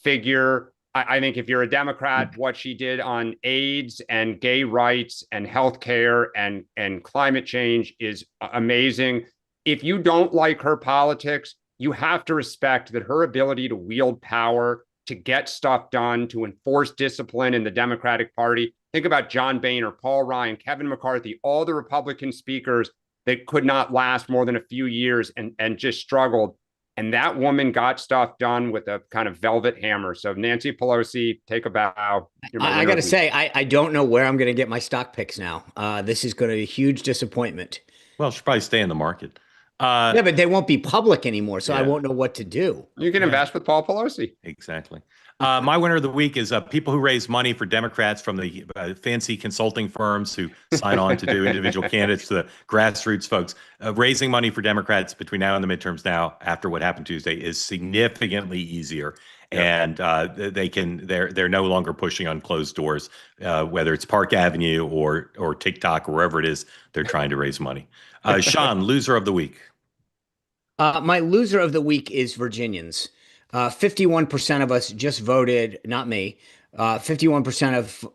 figure. I think if you're a Democrat, what she did on AIDS and gay rights and healthcare and climate change is amazing. If you don't like her politics, you have to respect that her ability to wield power, to get stuff done, to enforce discipline in the Democratic Party. Think about John Boehner, Paul Ryan, Kevin McCarthy, all the Republican speakers that could not last more than a few years and just struggled. And that woman got stuff done with a kind of velvet hammer. So Nancy Pelosi, take a bow. I got to say, I don't know where I'm going to get my stock picks now. This is going to be a huge disappointment. Well, she'll probably stay in the market. Yeah, but they won't be public anymore, so I won't know what to do. You can invest with Paul Pelosi. Exactly. My winner of the week is people who raise money for Democrats, from the fancy consulting firms who sign on to do individual candidates to the grassroots folks. Raising money for Democrats between now and the midterms now, after what happened Tuesday, is significantly easier. And they're no longer pushing on closed doors, whether it's Park Avenue or TikTok or wherever it is they're trying to raise money. Sean, loser of the week. My loser of the week is Virginians. 51% of us just voted, not me, 51% of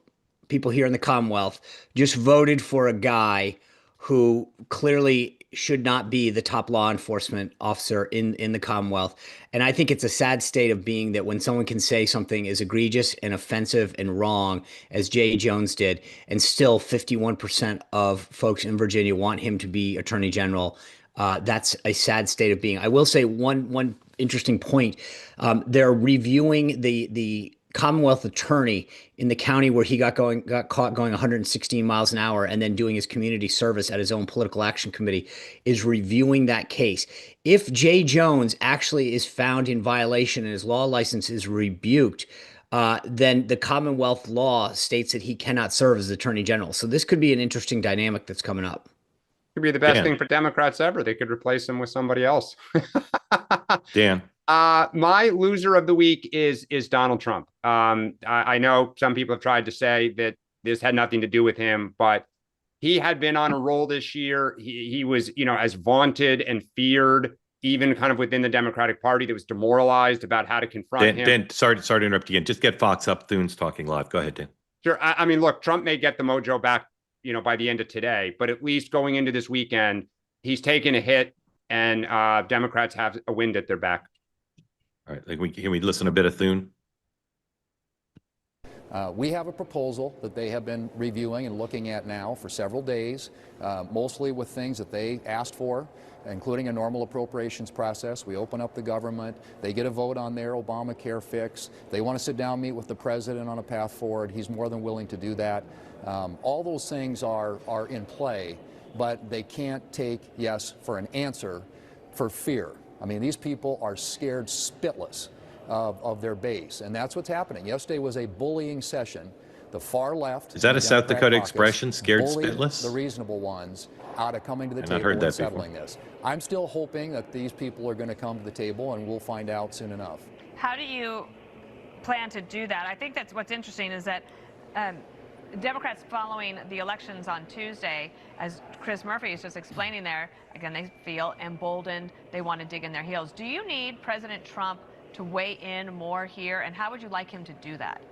people here in the Commonwealth just voted for a guy who clearly should not be the top law enforcement officer in the Commonwealth. And I think it's a sad state of being that when someone can say something as egregious and offensive and wrong as Jay Jones did, and still 51% of folks in Virginia want him to be Attorney General, That's a sad state of being. I will say one interesting point. They're reviewing the Commonwealth attorney in the county where he got caught going 116 miles an hour and then doing his community service at his own political action committee is reviewing that case. If Jay Jones actually is found in violation and his law license is rebuked, then the Commonwealth law states that he cannot serve as Attorney General. So this could be an interesting dynamic that's coming up. Could be the best thing for Democrats ever. They could replace him with somebody else. Dan. My loser of the week is Donald Trump. I know some people have tried to say that this had nothing to do with him, but he had been on a roll this year. He was, as vaunted and feared, even kind of within the Democratic Party, that was demoralized about how to confront him. Dan, sorry to interrupt you again. Just get Fox up. Thune's talking live. Go ahead, Dan. Sure. I mean, look, Trump may get the mojo back, by the end of today, but at least going into this weekend, he's taken a hit, and Democrats have a wind at their back. All right, can we listen a bit of Thune? We have a proposal that they have been reviewing and looking at now for several days, mostly with things that they asked for, including a normal appropriations process. We open up the government. They get a vote on their Obamacare fix. They want to sit down, meet with the president on a path forward. He's more than willing to do that. All those things are in play, but they can't take yes for an answer for fear. I mean, these people are scared spitless of their base, and that's what's happening. Yesterday was a bullying session. The far left— Is that a South Dakota expression, scared spitless? The reasonable ones out of coming to the table and settling this. I'm still hoping that these people are going to come to the table, and we'll find out soon enough. How do you plan to do that? I think that's what's interesting is that Democrats following the elections on Tuesday, as Chris Murphy is just explaining there, again, they feel emboldened. They want to dig in their heels. Do you need President Trump to weigh in more here, and how would you like him to do that?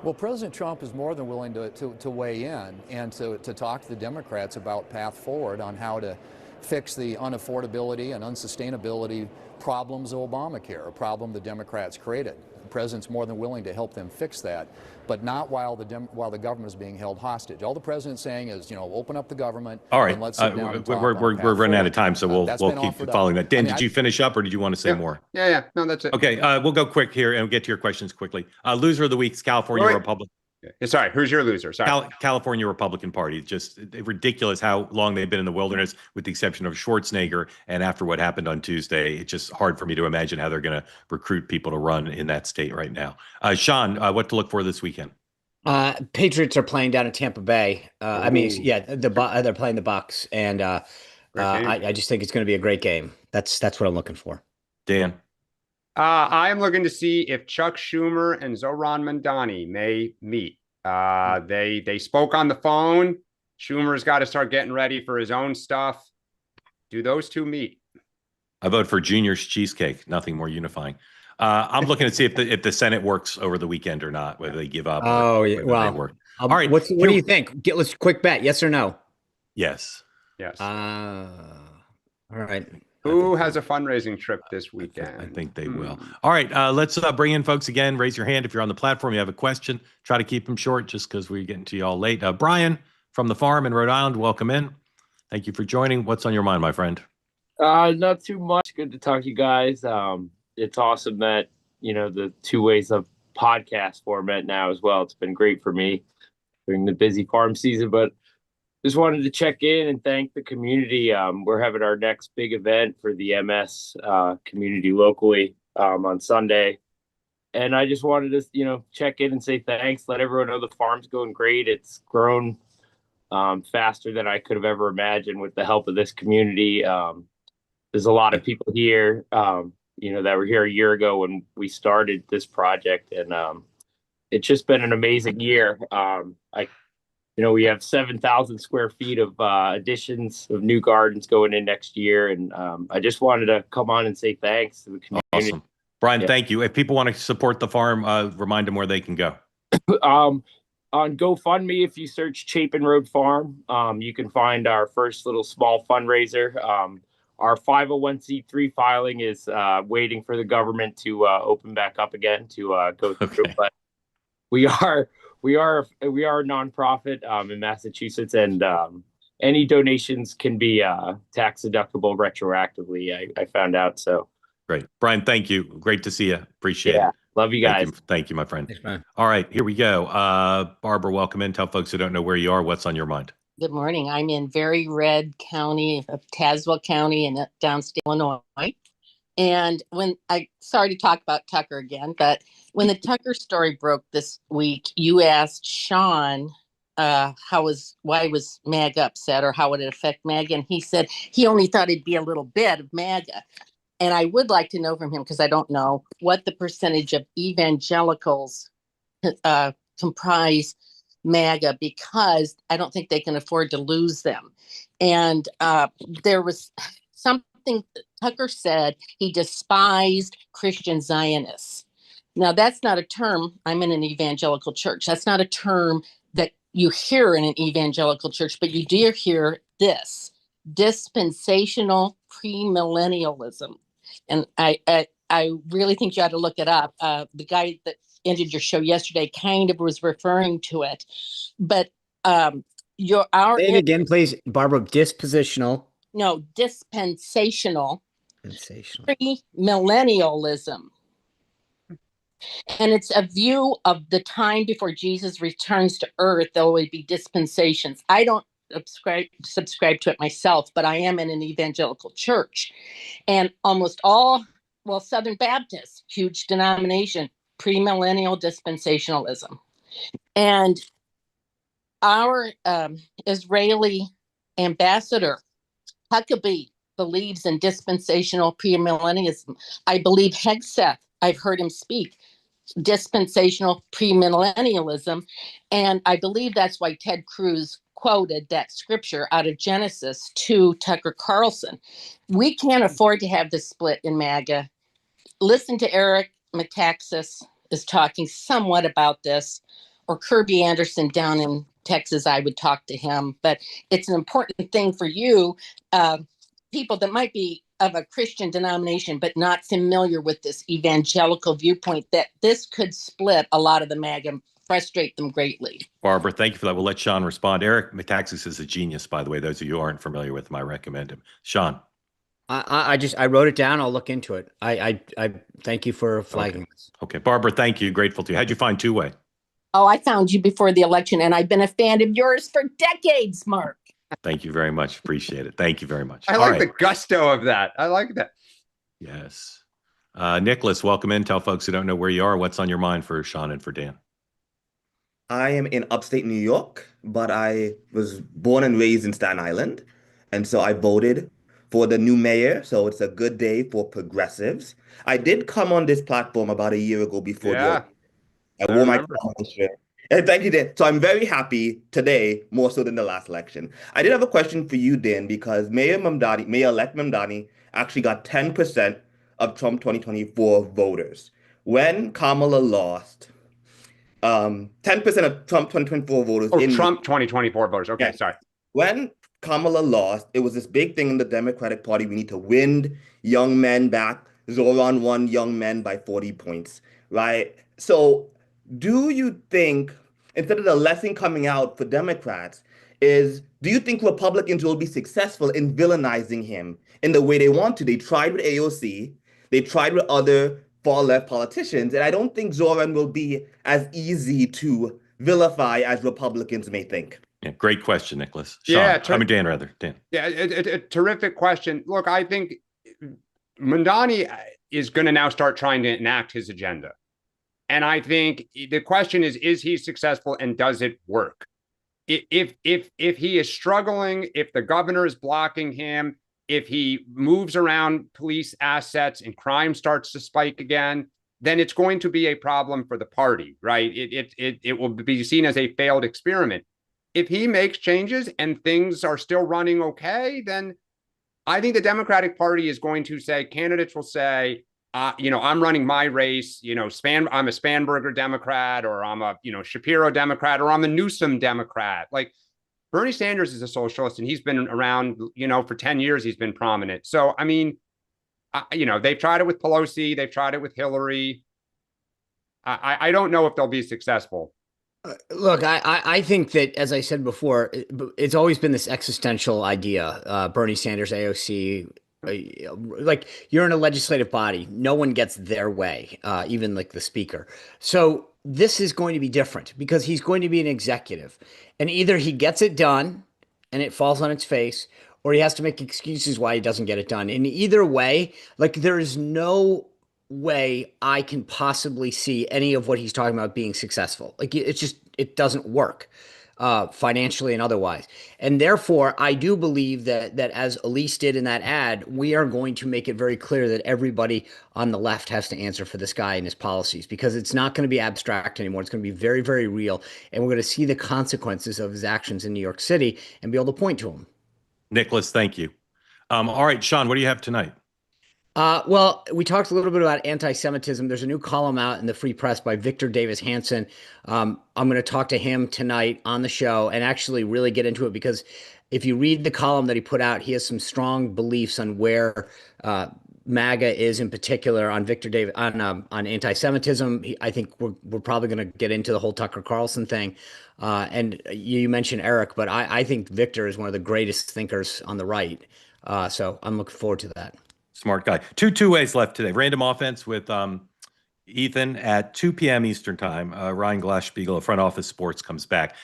Well, President Trump is more than willing to weigh in and to talk to the Democrats about path forward on how to fix the unaffordability and unsustainability problems of Obamacare, a problem the Democrats created. The president's more than willing to help them fix that, but not while the government is being held hostage. All the president's saying is, open up the government. All right, and let's sit down and talk we're running out of time, so we'll keep following that. Dan, did you finish up, or did you want to say more? Yeah. No, that's it. Okay, we'll go quick here and get to your questions quickly. Loser of the week is California Republican. Sorry, who's your loser? Sorry. California Republican Party. Just ridiculous how long they've been in the wilderness, with the exception of Schwarzenegger. And after what happened on Tuesday, it's just hard for me to imagine how they're going to recruit people to run in that state right now. Sean, what to look for this weekend? Patriots are playing down in Tampa Bay. They're playing the Bucs, and I just think it's going to be a great game. That's what I'm looking for. Dan. I am looking to see if Chuck Schumer and Zohran Mamdani may meet. They spoke on the phone. Schumer's got to start getting ready for his own stuff. Do those two meet? I vote for Junior's cheesecake. Nothing more unifying. I'm looking to see if the Senate works over the weekend or not, whether they give up. Oh, yeah. Well, they work. All right. What do you think? Let's quick bet. Yes or no? Yes. All right. Who has a fundraising trip this weekend? I think they will. All right, let's bring in folks again. Raise your hand if you're on the platform. You have a question. Try to keep them short just because we're getting to you all late. Brian from the farm in Rhode Island, welcome in. Thank you for joining. What's on your mind, my friend? Not too much. Good to talk to you guys. It's awesome that, the two ways of podcast format now as well. It's been great for me during the busy farm season, but just wanted to check in and thank the community. We're having our next big event for the MS community locally on Sunday. And I just wanted to, check in and say thanks, let everyone know the farm's going great. It's grown faster than I could have ever imagined with the help of this community. There's a lot of people here, that were here a year ago when we started this project. And it's just been an amazing year. We have 7,000 square feet of additions of new gardens going in next year. And I just wanted to come on and say thanks to the community. Awesome. Brian, thank you. If people want to support the farm, remind them where they can go. On GoFundMe, if you search Chapin Road Farm, you can find our first little small fundraiser. Our 501c3 filing is waiting for the government to open back up again to go through. Okay. But we are a nonprofit in Massachusetts, and any donations can be tax deductible retroactively. I found out. So great, Brian. Thank you. Great to see you. Appreciate it. Love you guys. Thank you, my friend. Thanks, man. All right, here we go. Barbara, welcome in. Tell folks who don't know where you are what's on your mind. Good morning. I'm in very red county of Tazewell County in downstate Illinois. And sorry to talk about Tucker again, but when the Tucker story broke this week, you asked Sean why was MAGA upset or how would it affect MAGA? And he said he only thought it'd be a little bit of MAGA. And I would like to know from him, because I don't know, what the percentage of evangelicals comprise MAGA, because I don't think they can afford to lose them. And there was something Tucker said, he despised Christian Zionists. Now, that's not a term. I'm in an evangelical church. That's not a term that you hear in an evangelical church, but you do hear this: dispensational premillennialism. And I really think you ought to look it up. The guy that ended your show yesterday kind of was referring to it, but say it again, please, Barbara. Dispensational premillennialism, and it's a view of the time before Jesus returns to earth. There will be dispensations. I don't subscribe to it myself, but I am in an evangelical church, and almost all, Southern Baptists, huge denomination, premillennial dispensationalism. And our Israeli ambassador, Huckabee, believes in dispensational premillennialism. I believe Hegseth, I've heard him speak, dispensational premillennialism. And I believe that's why Ted Cruz quoted that scripture out of Genesis to Tucker Carlson. We can't afford to have this split in MAGA. Listen to Eric Metaxas is talking somewhat about this, or Kirby Anderson down in Texas. I would talk to him, but it's an important thing for you, people that might be of a Christian denomination, but not familiar with this evangelical viewpoint, that this could split a lot of the MAGA, frustrate them greatly. Barbara, thank you for that. We'll let Sean respond. Eric Metaxas is a genius, by the way. Those of you who aren't familiar with him, I recommend him. Sean. I wrote it down. I'll look into it. I thank you for flagging this. Okay. Barbara, thank you. Grateful to you. How'd you find Two Way? Oh, I found you before the election, and I've been a fan of yours for decades, Mark. Thank you very much. Appreciate it. Thank you very much. I like the gusto of that. I like that. Yes. Nicholas, welcome in. Tell folks who don't know where you are what's on your mind for Sean and for Dan. I am in upstate New York, but I was born and raised in Staten Island. And so I voted for the new mayor. So it's a good day for progressives. I did come on this platform about a year ago before I wore my shirt. And thank you, Dan. So I'm very happy today, more so than the last election. I did have a question for you, Dan, because Mayor-elect Mamdani actually got 10% of Trump 2024 voters. When Kamala lost, 10% of Trump 2024 voters. Trump 2024 voters. Okay, sorry. When Kamala lost, it was this big thing in the Democratic Party. We need to win young men back. Zoran won young men by 40 points, right? So do you think, instead of the lesson coming out for Democrats, do you think Republicans will be successful in villainizing him in the way they want to? They tried with AOC. They tried with other far-left politicians. And I don't think Zoran will be as easy to vilify as Republicans may think. Yeah, great question, Nicholas. Sean, Dan, rather. Dan. Yeah, a terrific question. Look, I think Mamdani is going to now start trying to enact his agenda. And I think the question is he successful and does it work? If he is struggling, if the governor is blocking him, if he moves around police assets and crime starts to spike again, then it's going to be a problem for the party, right? It will be seen as a failed experiment. If he makes changes and things are still running okay, then I think the Democratic Party is going to say, candidates will say, I'm running my race, I'm a Spanberger Democrat, or I'm a, Shapiro Democrat, or I'm a Newsom Democrat. Like Bernie Sanders is a socialist and he's been around, for 10 years, he's been prominent. So, I mean, they've tried it with Pelosi. They've tried it with Hillary. I don't know if they'll be successful. Look, I think that, as I said before, it's always been this existential idea. Bernie Sanders, AOC, like you're in a legislative body, no one gets their way, even like the speaker. So this is going to be different because he's going to be an executive, and either he gets it done and it falls on its face, or he has to make excuses why he doesn't get it done. In either way, like there is no way I can possibly see any of what he's talking about being successful. Like it's just it doesn't work financially and otherwise. And therefore, I do believe that as Elise did in that ad, we are going to make it very clear that everybody on the left has to answer for this guy and his policies because it's not going to be abstract anymore. It's going to be very, very real. And we're going to see the consequences of his actions in New York City and be able to point to them. Nicholas, thank you. All right, Sean, what do you have tonight? Well, we talked a little bit about anti-Semitism. There's a new column out in the Free Press by Victor Davis Hanson. I'm going to talk to him tonight on the show and actually really get into it because if you read the column that he put out, he has some strong beliefs on where MAGA is in particular on Victor Davis on anti-Semitism. I think we're probably going to get into the whole Tucker Carlson thing. And you mentioned Eric, but I think Victor is one of the greatest thinkers on the right. So I'm looking forward to that. Smart guy. Two ways left today. Random offense with Ethan at 2 p.m. Eastern time. Ryan Glass-Spiegel of Front Office Sports comes back.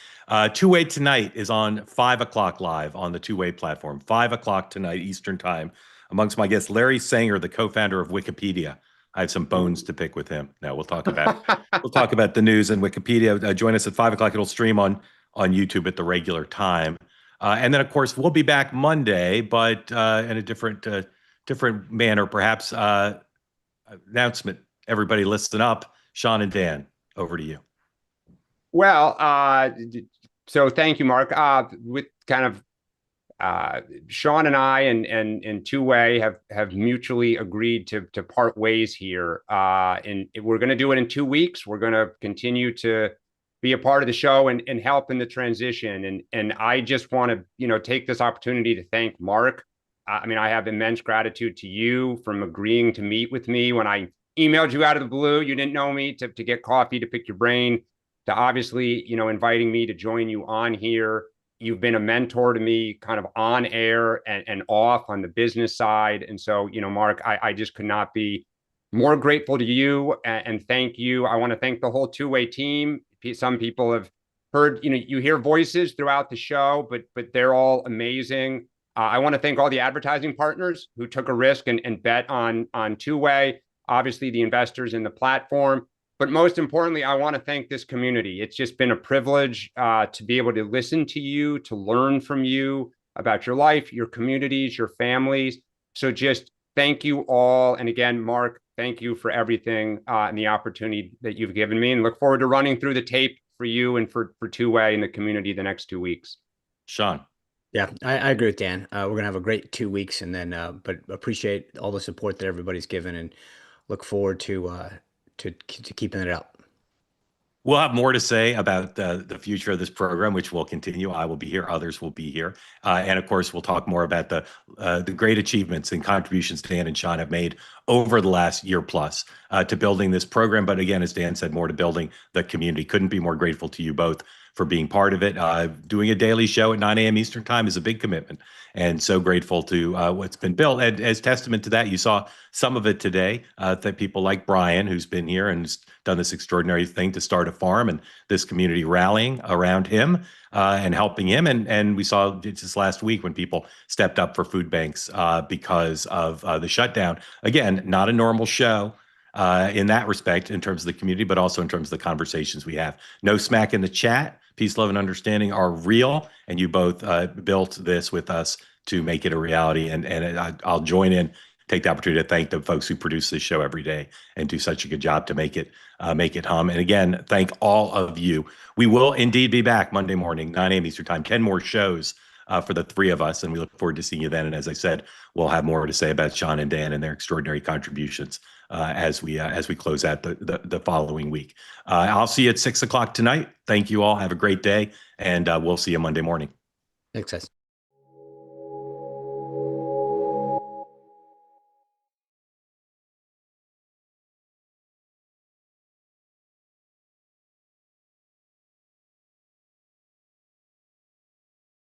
Two-way tonight is on 5 o'clock live on the two-way platform. 5 o'clock tonight Eastern time. Amongst my guests, Larry Sanger, the co-founder of Wikipedia. I have some bones to pick with him. No, we'll talk about the news and Wikipedia. Join us at 5 o'clock. It'll stream on YouTube at the regular time. And then, of course, we'll be back Monday, but in a different manner, perhaps. Announcement. Everybody listen up. Sean and Dan, over to you. Well, so thank you, Mark. With kind of Sean and I and two-way have mutually agreed to part ways here. And we're going to do it in 2 weeks. We're going to continue to be a part of the show and help in the transition. And I just want to, take this opportunity to thank Mark. I mean, I have immense gratitude to you from agreeing to meet with me when I emailed you out of the blue. You didn't know me, to get coffee, to pick your brain, to obviously, inviting me to join you on here. You've been a mentor to me kind of on air and off on the business side. And so, Mark, I just could not be more grateful to you and thank you. I want to thank the whole two-way team. Some people have heard, you hear voices throughout the show, but they're all amazing. I want to thank all the advertising partners who took a risk and bet on two-way, obviously the investors in the platform. But most importantly, I want to thank this community. It's just been a privilege to be able to listen to you, to learn from you about your life, your communities, your families. So just thank you all. And again, Mark, thank you for everything and the opportunity that you've given me, and look forward to running through the tape for you and for two-way in the community the next 2 weeks. Sean. Yeah, I agree with Dan. We're going to have a great 2 weeks, and then, but appreciate all the support that everybody's given and look forward to keeping it up. We'll have more to say about the future of this program, which will continue. I will be here. Others will be here. And of course, we'll talk more about the great achievements and contributions Dan and Sean have made over the last year plus to building this program. But again, as Dan said, more to building the community. Couldn't be more grateful to you both for being part of it. Doing a daily show at 9 a.m. Eastern time is a big commitment, and so grateful to what's been built. And as testament to that, you saw some of it today, that people like Brian, who's been here and done this extraordinary thing to start a farm, and this community rallying around him and helping him. And we saw just last week when people stepped up for food banks because of the shutdown. Again, not a normal show in that respect in terms of the community, but also in terms of the conversations we have. No smack in the chat. Peace, love, and understanding are real, and you both built this with us to make it a reality. And I'll join in, take the opportunity to thank the folks who produce this show every day and do such a good job to make it hum. And again, thank all of you. We will indeed be back Monday morning, 9 a.m. Eastern time, 10 more shows for the three of us, and we look forward to seeing you then. And as I said, we'll have more to say about Sean and Dan and their extraordinary contributions as we close out the following week. I'll see you at 6 o'clock tonight. Thank you all. Have a great day, and we'll see you Monday morning. Thanks, guys.